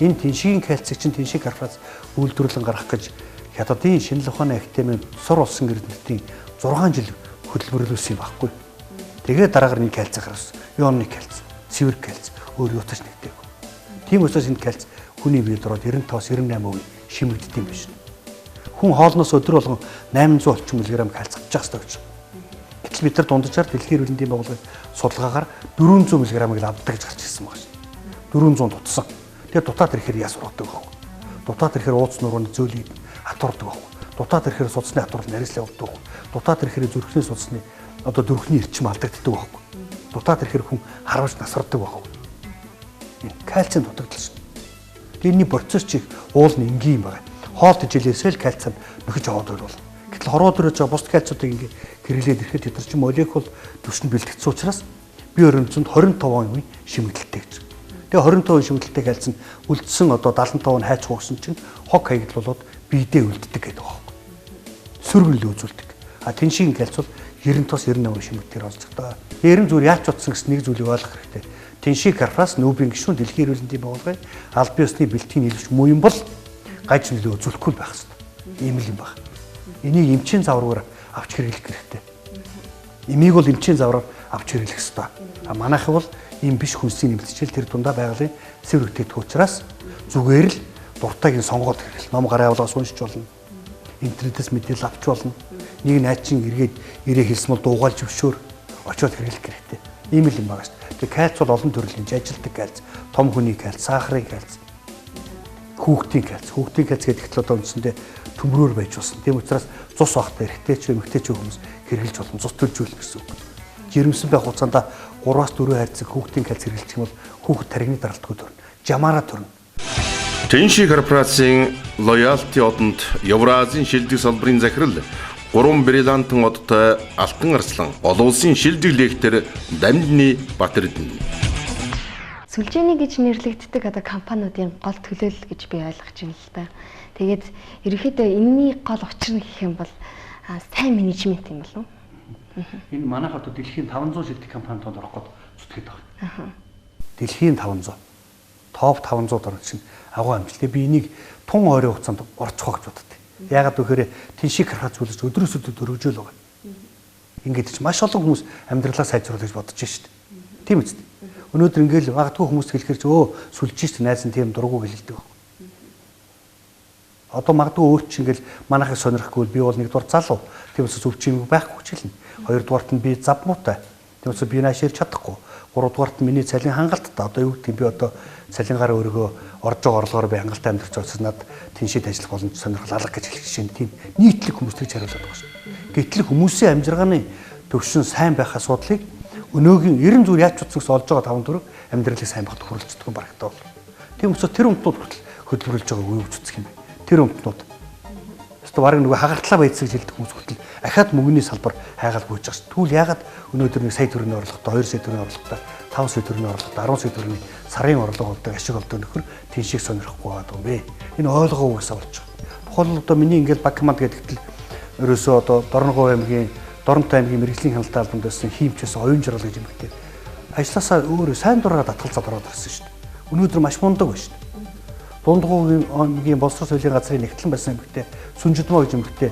[SPEAKER 2] Энэ тэншигийн кальцыг чинь тэншиг корпорац үйлдвэрлэн гаргах гэж Хятадын шинжилгээ ухааны академийн сур улсын эрдэмтдийн 6 жил хөтөлбөрлүүлсэн юм байхгүй. Тэгээд дараагаар нэг кальц гаргасан. Ионны кальц, цэвэр кальц өөр юутаж нэгдэв. Тийм учраас энэ кальц хүний биед ороод 95-98% шимэгддэг юм биш. Хүн хоолноос өдөр болгон 800 орчим мг кальц авч байгаа гэж. Гэтэл бид нар дунджаар дэлхийн эрүүл мэндийн байгууллагын судалгаагаар 400 мг-ыг авдаг гэж гарч ирсэн байгаа шин. 400 дутсан. Тэгээд дутаад ирэхээр яс ургадаг баг. Дутаад ирэхээр ууц нурууны зөөлийг атурдаг баг. Дутаад ирэхээр судасны атур нарийнсаа явдаг баг. Дутаад ирэхээр зүрхний судасны одоо дөрвхний эрчим алдагддаг баг. Дутаад ирэхээр хүн харуулж насардаг баг. Энэ кальцийн дутагдал шин. Тэрний процесс чих уул нь энгийн юм байна. Хоол тэжээлээсээ л кальцийг нөхөж аваад байвал. Гэтэл хорвоо дөрөж бус кальцуудыг ингээ хэрэглээд ирэхэд тэд нар чинь молекул төвшөнд бэлтгэсэн учраас бие өрөмцөнд 25% шимэгдэлтэй гэж. Тэгээ 25% шимэгдэлтэй кальц нь үлдсэн одоо 75% хайч хугсан чинь хог хаягдл болоод биедээ үлддэг гэдэг байгаа юм. Сүргэл үзүүлдэг. А тэншигийн кальц бол 90-98% шимэгдээр олж байгаа. Дээрэн зүгээр яаж утсан гэсэн нэг зүйлийг ойлгох хэрэгтэй. Тэншиг корпорац нүүбийн гишүүн дэлхийн эрүүл мэндийн байгууллагын аль бие усны бэлтгэн нийлүүлэгч муу юм бол гаж нөлөө үзүүлэхгүй байх хэрэгтэй. Ийм л юм байна. Энийг эмчийн завраар авч хэрэглэх хэрэгтэй. Эмийг бол эмчийн завраар авч хэрэглэх хэрэгтэй. А манайх бол ийм биш хүнсийн нэмэлтчил тэр дундаа байгалийн цэвэр өгдөг учраас зүгээр л дуртайг нь сонгоод хэрэглэх. Ном гараа явуулгаас уншиж болно. Интернетээс мэдээлэл авч болно. Нэг найчин эргээд ирээ хэлсэн бол дуугаалж өвшөөр очиод хэрэглэх хэрэгтэй. Ийм л юм байна шүү дээ. Тэгээ кальц бол олон төрлийн ажилтдаг кальц, том хүний кальц, сахарын кальц, хүүхдийн кальц гэдэг л одоо үндсэндээ төмрөөр байж болсон. Тийм учраас цус авахтай эрэгтэй ч эмэгтэй ч хүмүүс хэрэглэж болно. Цус төлжүүлэх гэсэн үг. Жирэмсэн байх хугацаанд 3-4 хайрцаг хүүхдийн кальц хэрэглэх юм бол хүүхэд тархины даралтгүй төрнө. Жамаараа төрнө.
[SPEAKER 3] Тэншиг корпорацийн лоялти одонд Евразийн шилдэг салбарын захирал 3 бриллиантын одтой Алтан Арслан олон улсын шилдэг лектор Дамжны Батэрдэн.
[SPEAKER 1] Сүлжээний гэж нэрлэгддэг одоо компаниудын гол төлөөлөл гэж би ойлгож байна л да. Тэгээд ерөнхийдөө энэний гол учир нь гэх юм бол сайн менежмент юм болов уу?
[SPEAKER 2] Энэ манайх одоо дэлхийн 500 шилдэг компанид орох гээд зүтгэж байгаа. Дэлхийн 500. Топ 500 орно чинь агуу амжилт. Би энийг тун ойрын хугацаанд орчих гэж боддог. Яагаад гэхээр тэншиг харахад зүйлс өдрөөс өдөр дөрвжөөл байгаа. Ингээд ч маш олон хүмүүс амьдралаа сайжруулах гэж бодож шít. Тийм үст. Өнөөдөр ингээл магадгүй хүмүүс хэлэхэр чи сүлжээч найз нь тийм дургу хэлдэг баг. Одоо магадгүй өөр чи ингээл манайхыг сонирхгүй би бол нэгдүгээр залуу. Тийм учраас өвчин байхгүй ч хэлнэ. Хоёрдугаарт нь би завмуутай. Тийм учраас би нааширч чадахгүй. Гуравдугаарт нь миний цалин хангалттай. Одоо юу гэдэг би одоо цалингаараа өөрийгөө орж байгаа орлогоор би хангалттай амьдрах учраас над тэншид ажиллах боломж сонирхол алга гэж хэлэх жишээ нь тийм нийтлэг хүмүүс тэгж хариулдаг байна шүү. Гэтэл хүмүүсийн амжиргааны төвшин сайн байх асуудлыг өнөөгийн 90 зүгээр яаж утсагс олж байгаа 5 төгрөг амьдралыг сайн багт хүрэлцдэг юм барагтаа бол. Тийм учраас тэр өмтнүүд хүртэл хөдөлмөрлөж байгаа үе үздэг юм байна. Тэр өмтнүүд. Өөртөө бараг нөгөө хагартлаа байцыг жилдэг хүмүүс хүртэл ахаад мөнгөний салбар хайгаал гүйж байгаа шүү. Тэгвэл яагаад өнөөдөр 1 сая төгрөгийн орлоготой, 2 сая төгрөгийн орлоготой, 5 сая төгрөгийн орлоготой, 10 сая төгрөгийн сарын орлого болдог ашиг олдог нөхөр тэншиг сонирхгүй байгаа юм бэ. Энэ ойлгоо угаасаа болж байгаа. Тухайн одоо миний ингээд Бакманд гэдэгтэл ерөөсөө одоо Дорногов аймгийн Доронтой аймгийн мэрэгжлийн хяналтын албанд байсан хиймчээс оюун жаргал гэж юм хэлдэг. Ажлаасаа өөрөө сайн дураараа татгал задраад ирсэн шүү дээ. Өнөөдөр маш мундаг байна шүү дээ. Дундгуугийн аймгийн боловсрол соёлын газрын нэгтлэн байсан эмэгтэй Сүнжидмоо гэж эмэгтэй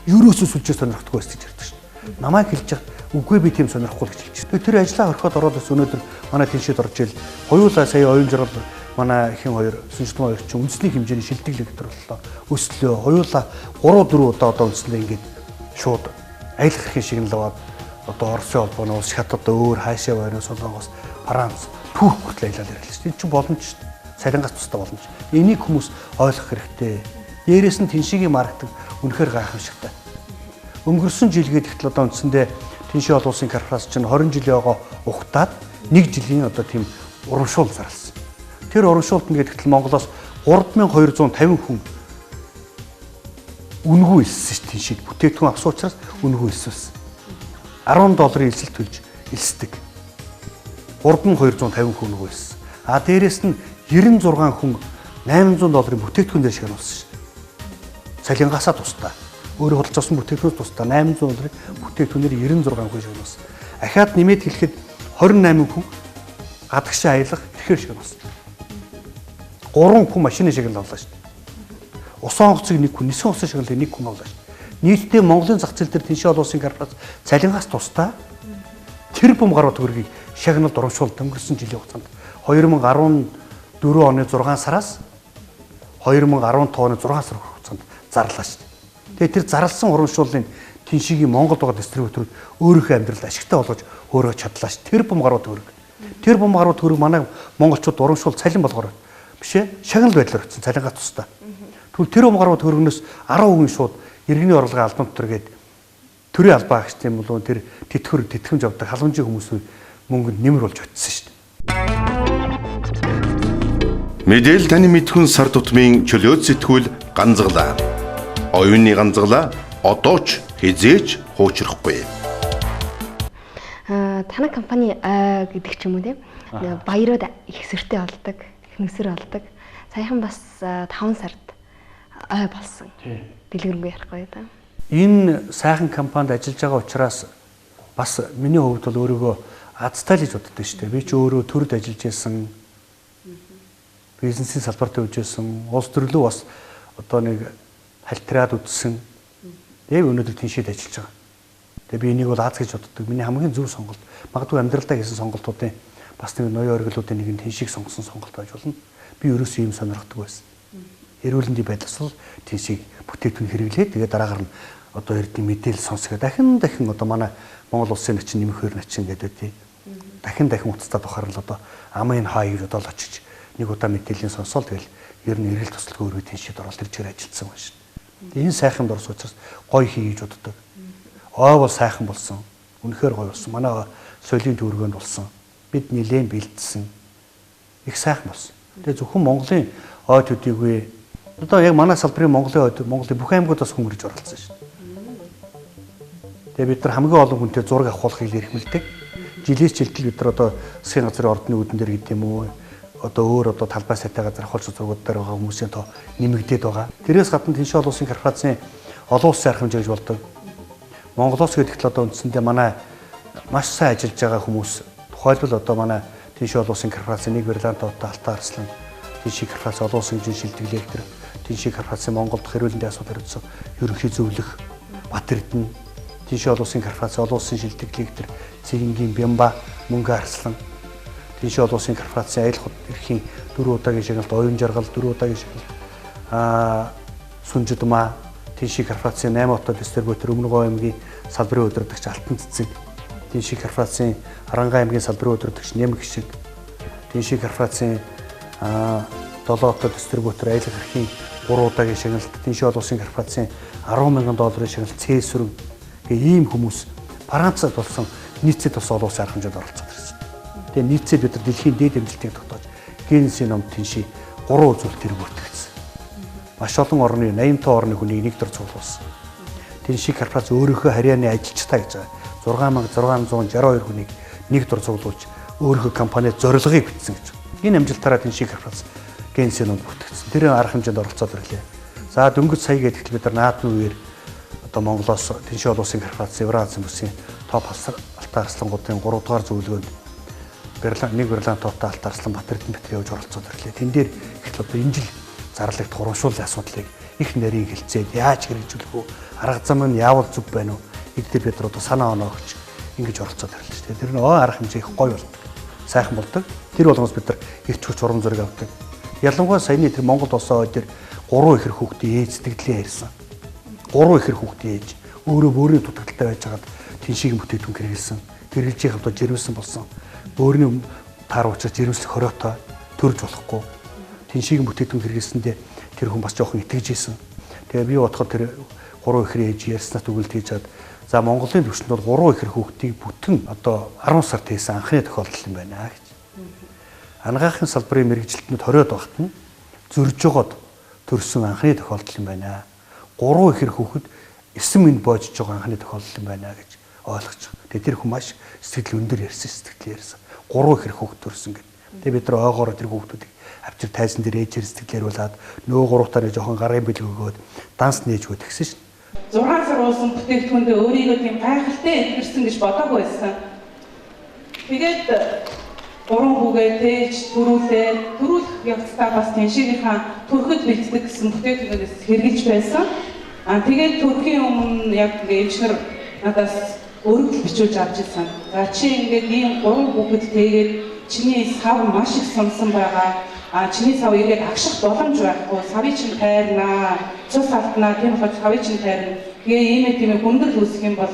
[SPEAKER 2] ерөөсөө сүлжээ сонирхдаггүй байсан гэж ярьдаг шүү дээ. Намайг хэлж яхад үгүй би тийм сонирхгүй гэж хэлчихсэн. Тэр ажлаа орхиод ороод ус өнөөдөр манай тэншид орж ил хоёулаа сая оюун жаргал манай ихэн хоёр Сүнжидмоо хоёр ч үндэсний хэмжээний шилдэг лектор боллоо. Өслөө хоёулаа 3-4 удаа одоо үндэслээ ингээд шууд аялал хэрхэн шиг нь л аваад одоо Оросын холбооны улс хятад өөр хаашаа байна Солонгос, Франц, Турк хүртэл аялал ирлээ шүү дээ. Энэ чинь боломж шүү дээ. Цалингаас тусдаа боломж. Энийг хүмүүс ойлгох хэрэгтэй. Дээрээс нь тэншигийн маркетинг үнэхээр гайхамшигтай. Өнгөрсөн жилгээд ихтэл одоо үндсэндээ Тэншийн олон улсын корпорац чинь 20 жилийн байгаа ухтаад 1 жилийн одоо тийм урамшуул зарласан. Тэр урамшуулт нь гэдэг ихтэл Монголоос 3250 хүн үнэгүй элсэн шүү дээ. Тэншид бүтээгдэхүүн авсан учраас үнэгүй элсвэсэн. $10 элсэлт төлж элсдэг. 3250 хүн үнэгүй элсэн. Дээрээс нь 96 хүн $800 бүтээгдэхүүн дээр шагнуулсан шүү дээ. Цалингаасаа тусдаа. Өөрөө худалдаж авсан бүтээгдэхүүнээс тусдаа $800 бүтээгдэхүүнээр 96 хүн шагнуулсан. Ахаад нэмээд хэлэхэд 28 хүн гадагшаа аялах тэрхэр шагнуулсан. 3 хүн машины шагнал авлаа шүү дээ. Усан онгоцыг 1 хүн, нисэн усан шагналыг 1 хүн авлаа шүү дээ. Нийтдээ Монголын зах зээл дээр Тэншийн олон улсын корпорац цалингаас тусдаа тэр бум гаруй төгрөгийг шагналд урамшуулт өнгөрсөн жилийн хугацаанд 2014 оны 6 сараас 2015 оны 6 сар хугацаанд зарлаа шүү дээ. Тэгээ тэр зарласан урамшууллын Тэншигийн Монгол байгаа дистрибьюторууд өөрийнхөө амьдралд ашигтай болгож өөрөө чадлаа шүү. Тэр бум гаруй төгрөг. Тэр бум гаруй төгрөг манай монголчууд урамшуул цалин болгоор биш ээ шагнал байдлаар өгсөн цалингаа тусдаа. Тэгвэл тэр бум гаруй төгрөгнөөс 10% шууд иргэний орлогын албан тутаргээд төрийн албаа гэх юм бол тэр тэтгэмж авдаг халамжийн хүмүүсийн мөнгөнд нэмэр болж очсон шүү дээ.
[SPEAKER 3] Мэдээл таны мэдхүн сар тутмын чөлөөт сэтгүүл ганцглаа. Оюуны ганцглаа одоо ч хизээч хуучрахгүй.
[SPEAKER 1] Танай компани гэдэг ч юм уу тийм баярууд их эсвэртэй болдог, их нүсэр болдог. Саяхан бас 5 сард ой болсон. Дэлгэрэнгүй ярихгүй да.
[SPEAKER 2] Энэ сайхан компанид ажиллаж байгаа учраас бас миний хувьд бол өөрийгөө азтай л гэж боддог шүү дээ. Би ч өөрөө төрөд ажиллаж байсан. Бизнесийн салбарт явж байсан. Улс төрлөө бас одоо нэг халтраад үтсэн. Яг өнөөдөр Тэншид ажиллаж байгаа. Тэгээ би энийг бол аз гэж боддог. Миний хамгийн зөв сонголт. Магадгүй амьдралдаа хийсэн сонголтуудын бас нэг ноён оргилуудын нэг нь Тэншиг сонгосон сонголт байж болно. Би ерөөсөө юм сонирхдаг байсан. Эрүүлэндийн байдлаас л Тэншиг бүтээгдэхүүн хэрэглээд тэгээ дараагаар нь одоо эрдний мэдээлэл сонсгоо дахин одоо манай Монгол улсын начин нэмэхээр начин гэдэг тий. Дахин уцтаад ухаарл одоо амын хаа гэж одоо л очиж нэг удаа мэдээллийн сонсоол тэгэл ер нь эрэл туслалгүй өрөө Тэншид ороод тэр чигээр ажилласан байна шүү. Энэ сайхан дурс учраас гоё хий гэж боддог. Ой бол сайхан болсон. Үнэхээр гоё болсон. Манай соёлын төвөргөнд болсон. Бид нилээн бэлдсэн. Их сайхан болсон. Тэгээ зөвхөн Монголын ой төдийгүй одоо яг манай салбарын Монголын бүх аймагудаас хүн ирж оролцсон шүү. Тэгээ бид нар хамгийн олон хүнтэй зураг авахыг эрхмэлдэг. Жилээс жилдэл бид нар одоо засгийн газрын ордны үүдэн дээр гэдэг юм уу одоо өөр одоо талбай сайтай газар ахуулж зургууд дээр байгаа хүмүүсийн тоо нэмэгдээд байгаа. Тэрээс гадна Тэншийн олон улсын корпорацийн олон улсын арга хэмжээ гэж болдог. Монголоос гэдэгт л одоо үндсэндээ манай маш сайн ажиллаж байгаа хүмүүс тухайлбал одоо манай Тэншийн олон улсын корпорацийн нэг бриллиант тоотой Алтан Арслан, Тэншийн корпорацийн олон улсын хэмжээний шилдэг лектор, Тэншийн корпорацийн Монголд хэрүүлэндээ асуудал хэрэгжсэн ерөнхий зөвлөх Бат Эрдэнэ, Тэншийн олон улсын корпорацийн олон улсын шилдэг лектор Цэнгийн Бямба, Мөнгө Арслан, Тэншийн олон улсын корпорацийн аялал эрхийн 4 удаагийн шагналт, оюун жаргал 4 удаагийн шагналт, Сүнжидмаа, Тэншийн корпорацийн 8 отоо дистрибьютор Өмнөговь аймгийн салбарын удирдагч Алтан Цэцэг, Тэншийн корпорацийн Харангай аймгийн салбарын удирдагч Нэм Гişиг, Тэншийн корпорацийн 7 отоо дистрибьютор аялал эрхийн 3 удаагийн шагналт, Тэншийн олон улсын корпорацийн $10,000 шагналт Цэсүрэн гэх ийм хүмүүс Францад болсон нийцээд бас олон улсын арга хэмжээнд оролцоод ирсэн. Тэгээ нийцээд бид нар дэлхийн дээд амжилтыг тогтоож Гиннесийн номд Тэншийн 3 үзүүлэлт тэрэг бүртгэгдсэн. Маш олон орны 85 орны хүнийг нэг дор цуглуулсан. Тэншийн корпорац өөрийнхөө харьяаны ажилчтай гэж байгаа 6662 хүнийг нэг дор цуглуулж өөрийнхөө компанид зорилгыг бичсэн гэж. Энэ амжилтаараа Тэншийн корпорац Гиннесийн номд бүртгэгдсэн. Тэр арга хэмжээнд оролцоод ирлээ. За дөнгөж сая гэдэгт бид нар наадмын үеэр одоо Монголоос Тэншийн олон улсын корпорац Евразийн бүсийн топ Алтан Арслангуудын 3 дугаар зөвлөгөөнд нэг бриллиант тоотой Алтан Арслан Бат Эрдэнэ битэр явж оролцоод ирлээ. Тэн дээр их одоо энэ жил зарлагдах урамшууллын асуудлыг их нарийн хэлцээд яаж хэрэгжүүлэх вэ? Арга зам нь яавал зүг байна уу? Эдгээр бид нар одоо санаа оноо өгч ингэж оролцоод ирлээ шүү дээ. Тэр нь арга хэмжээ их гоё болдог. Сайхан болдог. Тэр болгоноос бид нар ирч хүч урам зориг авдаг. Ялангуяа саяны тэр Монгол улсаа дээр 3 ихэр хүүхдийн ээж сэтгэлээ ярьсан. 3 ихэр хүүхдийн ээж өөрөө бөөрийн дутагдaltaй байж хагаад Тэншигийн бүтээгдэхүүн хэрэгэлсэн. Хэрэгжилж явахдаа жирэмсэн болсон. Бөөрийн таар учраас жирэмслэх хориотой төрж болохгүй. Тэншигийн бүтээгдэхүүн хэрэгэлсэндээ тэр хүн бас жоохон итгэж ийсэн. Тэгээ би бодоход тэр 3 ихэр ээж ярьснаас дүгнэлт хийж чад. За Монголын түвшинд бол 3 ихэр хүүхдийг бүтэн одоо 10 сард хийсэн анхны тохиолдол юм байна гэж. Анагаахын салбарын мэрэгжилтнүүд 20-од багт нь зөрж жогоод төрсөн анхны тохиолдол юм байна. 3 ихэр хүүхэд 9 минут боожж байгаа анхны тохиолдол юм байна гэж ойлгож байгаа. Тэгээд тэр хүн маш сэтгэл өндөр ярьсан сэтгэл ярьсан. 3 ихэр хүүхэд төрсөн гэдэг. Тэгээд бид нар ойгоор тэр хүүхдүүдийг авчир тайзан дээр ээжээр сэтгэлээруулад нөгөө 3 таараа жоохон гарын бэлэг өгөөд данс нээж өгöd гэсэн шин.
[SPEAKER 5] 6 сар уусан бүтээгдэхүүндээ өөрийгөө тийм гайхалтай илэрсэн гэж бодоагүй байсан. Тэгээд 3 хүүгээ тээж төрүүлэх явцдаа бас тэншигийнхаа төрөхөд бэлддэг гэсэн бүтээгдэхүүнээс хэрэгжилж байсан. Тэгээд төрхийн өмнө яг эвчнэр надаас өргөл бичүүлж авч ирсэн. За чи ингээд ийм 3 хүүхэд тэгээд чиний сав маш их сумсан байгаа. Чиний сав ирээд агших боломж байхгүй. Савыг чинь тайрнаа. Цус алднаа. Тийм болохоор савыг чинь тайрна. Тэгээ ийм хүндэл үүсэх юм бол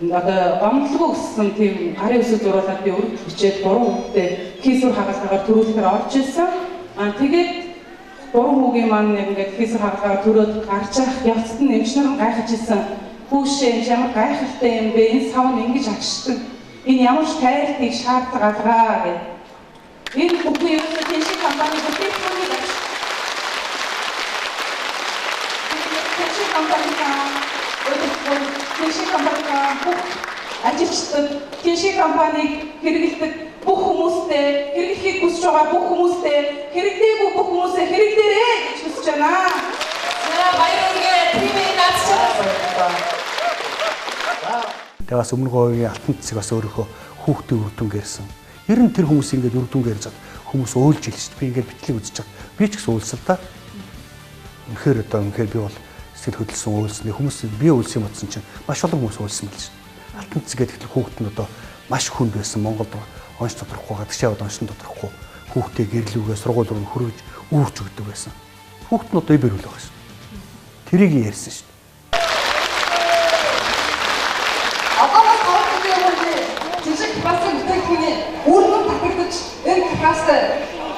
[SPEAKER 5] одоо гомдлого өссөн тийм гарын өсөж зуруулаад би өргөл бичээд 3 хүүхдээ хийсвэр хагалгаагаар төрүүлэхээр орж ирсэн. Тэгээд 3 хүүгийн маань ингээд хийсвэр хагалгаагаар төрөөд гарч явах явцад нь эмчнэр нь гайхаж ирсэн. Хүүшээ ямар гайхалтай юм бэ? Энэ сав нь ингэж агшдаг. Энэ ямар ч тайлтыг шаарддаг алгаа гэх. Энэ бүхний юу ч тийш компани бүтээгдэхүүнийг ажилчдад тийш компаниг хэрэглэдэг бүх хүмүүстээ хэрэглэхийг хүсэж байгаа бүх хүмүүстээ хэрэглээгүй бүх хүмүүсээ хэрэглээрэй гэж хүсэж байна. Баяртай тимээ нацсан.
[SPEAKER 2] Тэгээ бас өмнө говийн алтан цэцэг бас өөрийнхөө хүүхдийн үр дүнг ярьсан. Ер нь тэр хүмүүс ингээд үр дүнг ярьж байгаа хүмүүс өөлж хэлж шүү дээ. Би ингээд бичлэг үзэж байгаа. Би ч гэсэн өөлсөн л да. Үнэхээр би бол сэтгэл хөдлөсөн өөлсөн. Хүмүүс би өөлсөн юм утсан чинь маш олон хүмүүс өөлсөн мэл шүү. Алтан цэцэг гэдэг хүүхэд нь одоо маш хүнд байсан. Монголд онц тодорхой гадагшаад онцон тодорхой хүүхдээ гэрлүүгээ сургууль руу хөргөж үүрч өгдөг байсан. Хүүхэд нь одоо ибэрүүл байгаа шүү. Тэрийг ярьсан шүү.
[SPEAKER 6] Басан бүтээгдэхүүний үүрэг татагдаж энэ каст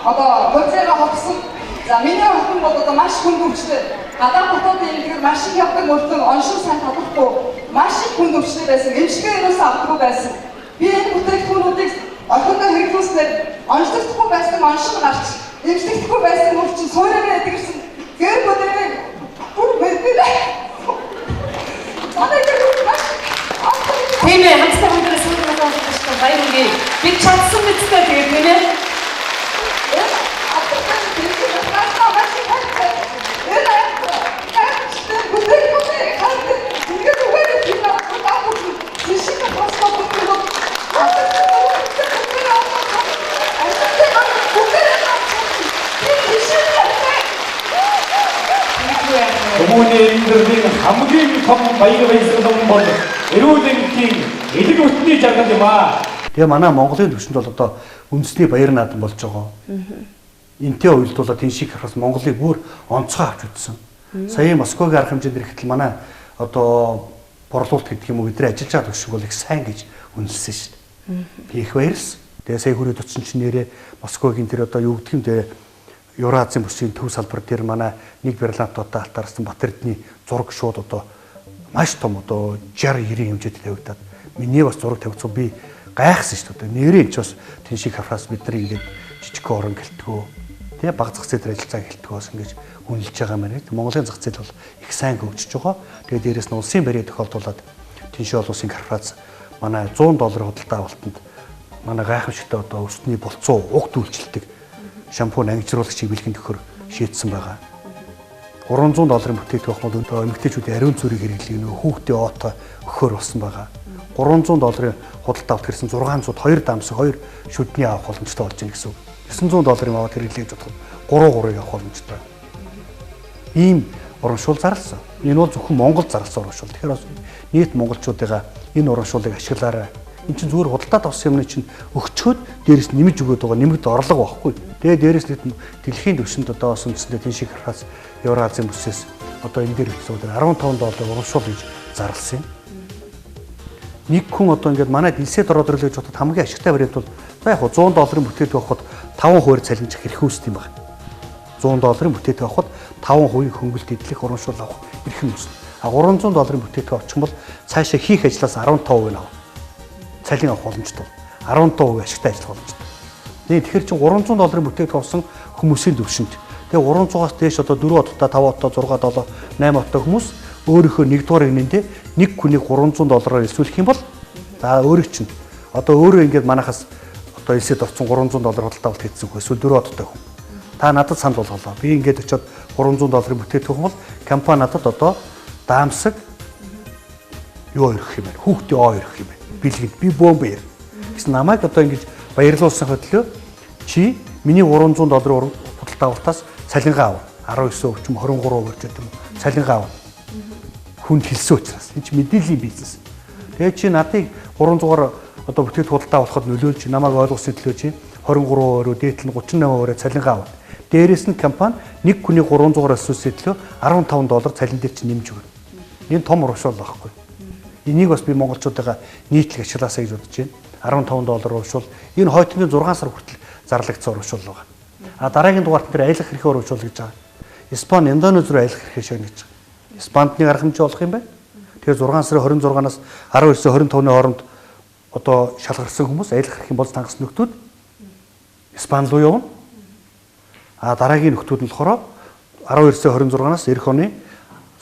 [SPEAKER 6] одоо процесс авсан. За миний охин бол одоо маш хүнд өвчтэй. Гадаад хотод ингээд маш их явдаг мөртөө оншин сайн татахгүй маш их хүнд өвчтэй байсан. Эмчилгээ юусаа авахгүй байсан. Би энэ бүтээгдэхүүнүүдийг охиндоо хэрэглүүлснээр онцлогдохгүй байсан оншин гарч эмчилгээгүй байсан мөрчин суурьаараа эдгэрсэн. Гэр бүлэрээ бүр мэдээ.
[SPEAKER 5] Тийм ээ, хамтдаа өнөөдөр сүүлд байгаа баяртай би чадсан мэдтэй тэгээд тийм ээ.
[SPEAKER 7] Хүмүүний амьдралын хамгийн том баяр баясгалан бол эрүүл эмнэлгийн элэг бүтний жаргал юм аа.
[SPEAKER 2] Тэгээ манай Монголын төвшөнд бол одоо үндэсний баяр наадам болж байгаа. Энтэй уялдуулаад энэ шиг харахаас Монголыг бүр онцгой авч үзсэн. Сая Москвагийн арга хэмжээнд ирэхдээ манай одоо борлуулалт гэдэг юм уу бидний ажиллаж байгаа төвшин бол их сайн гэж үнэлсэн шүү дээ. Би их баярлсан. Тэгээ сая хүрээд утсан чинь нэрээ Москвагийн тэр одоо юу гэдэг юм те Евразийн бүсийн төв салбар дээр манай нэг бриллиантуудаа алтаарсан Батэрдний зураг шууд одоо маш том одоо 60-90 хэмжээтэй тавигдаад миний бас зураг тавьцсан би гайхсан шүү дээ. Нэрийн ч бас тэн шиг хафраас бид нар ингээд жижиг орон гэлтгөө. Тэгээ баг зах зээл дээр ажиллаж байгаа гэлтгөөс ингэж үнэлж байгаа маань. Монголын зах зээл бол их сайн хөгжиж байгаа. Тэгээ дээрэс нь улсын барьяа тохиолдуулаад тэншээ олон улсын корпорац манай $100 худалдаа авалтанд манай гайхамшигтай одоо өсвний болцоо угт үйлчлдэг шампунь ангижруулагчийг бэлгэн төхөр шийдсэн байгаа. $300 бүтээгдэхүүн бол эмэгтэйчүүдийн ариун цүрийг хэрэглэх нөх хүүхдийн оото өгөхөр болсон байгаа. $300 худалдаа авалт гэсэн 600 2 дамсаг 2 шүдний авах боломжтой болж байна гэсэн үг. $900 аваад хэрэглэж бодоход 3-3-ыг авах боломжтой. Ийм урамшуул зарласан. Энэ бол зөвхөн Монголд зарласан урамшуул. Тэгэхээр бас нийт монголчуудыгаа энэ урамшуулыг ашиглаарай. Энд чинь зүгээр худалдаад авсан юмны чинь өгчөөд дээрээс нэмж өгöd байгаа нэмэгд орлого байхгүй. Тэгээ дээрээс нь дэлхийн төвшөнд одоо бас үндсэндээ тэн шиг харахаас Евразийн бүсээс одоо энэ дээр хэлсэн $15 урамшуул гэж зарласан юм. Нэг хүн одоо ингээд манай дэлсэд ороод ирлээ гэж бодоход хамгийн ашигтай вариант бол за яг $100 бүтээгдэхүүн авахд 5% цалинжих хэрэг үүсдэг юм байна. $100 бүтээгдэхүүн авахд 5% хөнгөлт идэх урамшуул авах эрх юм үүснэ. $300 бүтээгдэхүүн очих юм бол цаашаа хийх ажлаас 15% авах. Цалин авах боломжтой. 15% ашигтай ажиллах боломжтой. Тэгэхээр чинь $300 бүтээгдэхүүн авсан хүмүүсийн төвшөнд. Тэгээ 300-аас дээш одоо 4 оттой, 5 оттой, 6 7, 8 оттой хүмүүс өөрийнхөө нэгдүгээр игнэндээ нэг хүнийг $300-аар элсүүлэх юм бол за өөрийг чинь одоо өөрөө ингээд манахаас одоо элсэд орсон $300 худалдаа авалт хийсэн хүн эсвэл 4 оттой хүн. Та надад санал болголоо. Би ингээд очиод $300 бүтээгдэхүүн бол компани надад одоо даамсаг юу өргөх юм бэ? Хүүхдийн оо өргөх юм бэ? Бэлгэд би бомб яа. Гэсэн намайг одоо ингэж баярлуулсан хөтлөө чи миний $300 худалдаа авалтаас цалингаа ав. 19% ч юм 23% ч гэдэг юм. Цалингаа ав. Хүнд хэлсэн учраас энэ чи мэдээллийн бизнес. Тэгээ чи надыг 300-аар одоо бүтээгдэхүүн худалдаа авахд нөлөөлж намайг ойлгосон төлөө чи 23%-оор дээдл нь 38%-аар цалингаа ав. Дээрээс нь компани нэг хүний 300-аар өсвөсөд төлөө $15 цалин дээр чи нэмж өгнө. Энэ том урамшуул байхгүй. Энийг бас би монголчуудаа нийтлэг ашиглаасаа гэж бодож байна. $15 урамшуул энэ хойтны 6 сар хүртэл зарлагдсан урамшуул байгаа. А дараагийн дугаарт дээр аялах хэрхээ урамшуул гэж байгаа. Испани, Индонез руу аялах хэрхээ шагнаж байгаа. Испанд нэг арга хэмжээ болох юм байна. Тэгэхээр 6 сарын 26-наас 19-25-ны хооронд одоо шалгарсан хүмүүс аялах хэрхэн бол тангас нөхдүүд Испани руу явна. А дараагийн нөхдүүд нь болохоор 19-26-наас эх оны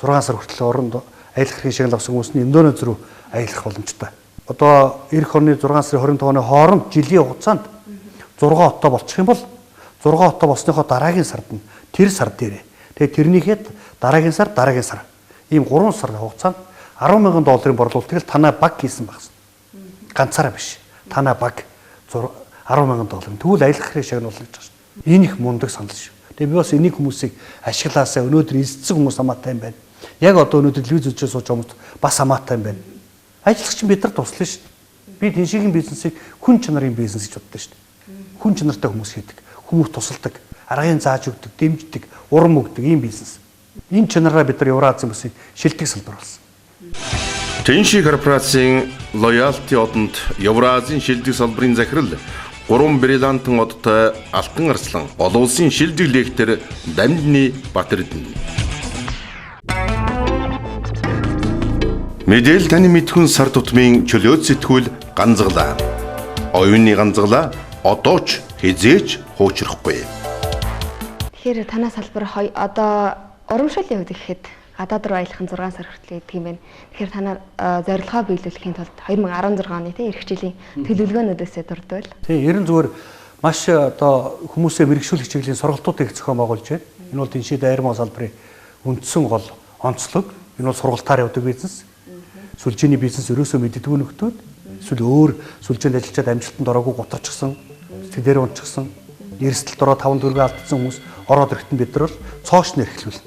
[SPEAKER 2] 6 сар хүртэл оронд аялах хэрхэн шагнал авсан хүмүүс нь Индонез руу аялах боломжтой. Одоо эх оны 6 сарын 25-ны хооронд жилийн хугацаанд 6 отоо болчих юм бол 6 отоо болсныхоо дараагийн сард нь тэр сар дээрээ. Тэгээ тэрнийхэд дараагийн сар ийм 3 сар хугацаанд $10,000 борлуулалтыг л танай баг хийсэн багс. Ганцаараа биш. Танай баг $10,000. Тэгвэл аялах хэрэг шагнуулна гэж байна. Энэ их мундаг санал шүү. Тэгээ би бас энийг хүмүүсийг ашиглаасаа өнөөдөр эзэцэг хүмүүс хамаатай юм байна. Яг одоо өнөөдөр телевиз үзэж сууж байгаа хүмүүс бас хамаатай юм байна. Ажиллагч бид нар туслана шүү. Би энэ шигийн бизнесийг хүн чанарын бизнес гэж боддог шүү. Хүн чанартай хүмүүс хийдэг. Хүмүүс тусалдаг, аргын зааж өгдөг, дэмждэг, урам өгдөг ийм бизнес. Энэ чанараа бид нар Евразийн бүсийн шилдэг салбар болсон.
[SPEAKER 3] Тэнши корпорацийн лоялти одонд Евразийн шилдэг салбарын захирал 3 бриллиантын одтой Алтан Арслан олон улсын шилдэг лектор Дамжны Батэрдэн. Мэдээлэл таны мэдхүн сар тутмын чөлөөт сэтгүүл ганцглаа. Оюуны ганцглаа одоо ч хизээч хуучрахгүй.
[SPEAKER 1] Тэгэхээр танаа салбар одоо урамшуулын хувьд гэхэд гадаад руу аялах нь 6 сар хүртэл гэдэг юм байна. Тэгэхээр танаар зорилгоо биелүүлэхийн тулд 2016 оны эх жилийн төлөвлөгөөнөөдөөсөө дурдвал.
[SPEAKER 2] Тийм, ерөн зүгээр маш одоо хүмүүсээ мэрэгшүүлэх чиглэлийн сургалтуудыг зохион байгуулж байна. Энэ бол Тэнши дайрмаа салбарын үндсэн гол онцлог. Энэ бол сургалтаар явдаг бизнес. Сүлжээний бизнес ерөөсөө мэддэггүй нөхдүүд эсвэл өөр сүлжээнд ажиллаж амжилтанд ороогүй гутарчихсан, тэдээр унчихсан, эрсдэлд ороо 5 төгрөг алдсан хүмүүс ороод ирэхдээ бид нар бол цоош нэрхлүүлнэ.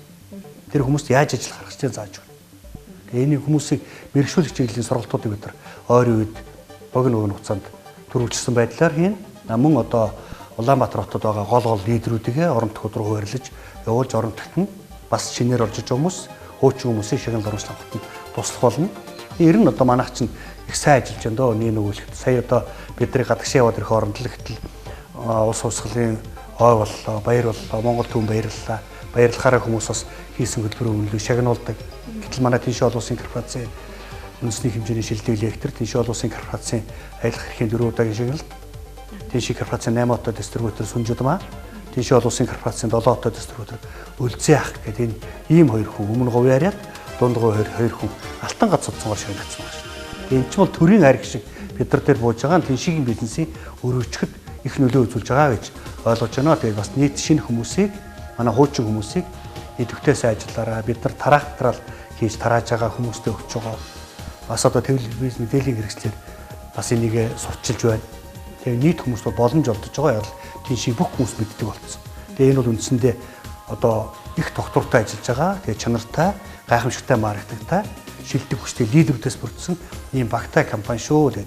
[SPEAKER 2] Тэр хүмүүст яаж ажиллах аргачлалыг зааж өгнө. Тэгээ энийг хүмүүсийг мэрэгшүүлэх чиглэлийн сургалтуудыг бид нар ойрын үед богино хугацаанд төрүүлжсэн байдлаар хийн. Мөн одоо Улаанбаатар хотод байгаа гол лидерүүдийг орон төхөд рүү хуваарлаж явуулж орон төгт нь бас шинээр орж иж хүмүүс хуучин хүмүүсийн шагнал оруулах хотод туслах болно. Ер нь одоо манайх чинь их сайн ажиллаж байна дөө нэг өгүүлэхэд. Сая одоо бидний гадагшаа яваад ирэх оронд л ихтэл улс урсгалын ой боллоо, баяр боллоо, Монгол төв баярлалаа. Баярлахаараа хүмүүс бас хийсэн хөтөлбөрөөр үнэлэг шагнуулдаг. Гэтэл манай Тэнши олон улсын корпорацийн үндэсний хэмжээний шилдэг лектор, Тэнши олон улсын корпорацийн аялах хэрхийн 4 удаагийн шагналт, Тэнши корпорацийн 8 отоо дистрибьютор Сүнжудмаа, Тэнши олон улсын корпорацийн 7 отоо дистрибьютор Өлзий ах гэдэг энэ ийм хоёр хүн өмнө говь яриад дундгой хоёр хүн алтан гац цуцгаар шагнагдсан байна. Энэ ч бол төрийн ариг шиг бид нар дээр бууж байгаа Тэншигийн бизнесийн өрөвчгөд их нөлөө үзүүлж байгаа гэж ойлгож байна. Тэгээд бас нийт шинэ хүмүүсийг манай хуучин хүмүүсийг идэвхтэйс ажиллаараа бид нар тараахтрал хийж тарааж байгаа хүмүүстээ өгч байгаа. Бас одоо телевиз мэдээллийн хэрэгслэр бас энийг сурчилж байна. Тэгээ нийт хүмүүст боломж олдож байгаа яг Тэншиг бүх хүмүүс мэддэг болсон. Тэгээ энэ бол үндсэндээ одоо их доктортой ажиллаж байгаа. Тэгээ чанартай, гайхамшигтай маркетингтай, шилдэг хүчтэй лидерүүдээс бүрдсэн ийм багтай компани шүү гэдэг.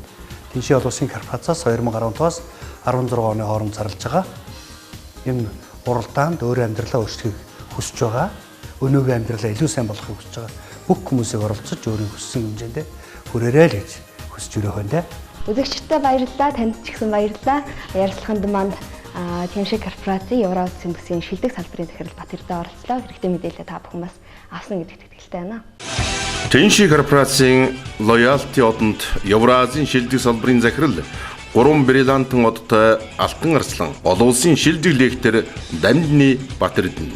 [SPEAKER 2] Тэнши олон улсын корпорацаас 2015-аас 16 оны хооронд зарлж байгаа. Энэ уралдаанд өөрийн амьдралаа өөрчлөхийг хүсэж байгаа. Өнөөгийн амьдралаа илүү сайн болгохыг хүсэж байгаа. Бүх хүмүүсийг оролцож өөрийн хүссэн хэмжээндээ хүрээрэй л гэж хүсэж өрөөхөндөө.
[SPEAKER 1] Үзэгчдээ баярлалаа, танд ч гэсэн баярлалаа. Ярилцлаганд манд Тэнши корпорацийн Евразийн бүсийн шилдэг салбарын захирал Батэрдэн оролцлоо. Хэрэгтэй мэдээлэл та бүхэн бас авсан гэдэгт итгэлтэй байна.
[SPEAKER 3] Тэнши корпорацийн Loyalty одонд Евразийн шилдэг салбарын захирал 3 бриллиантын одтой Алтан арслан олон улсын шилдэг лектор Дамжны Батэрдэн.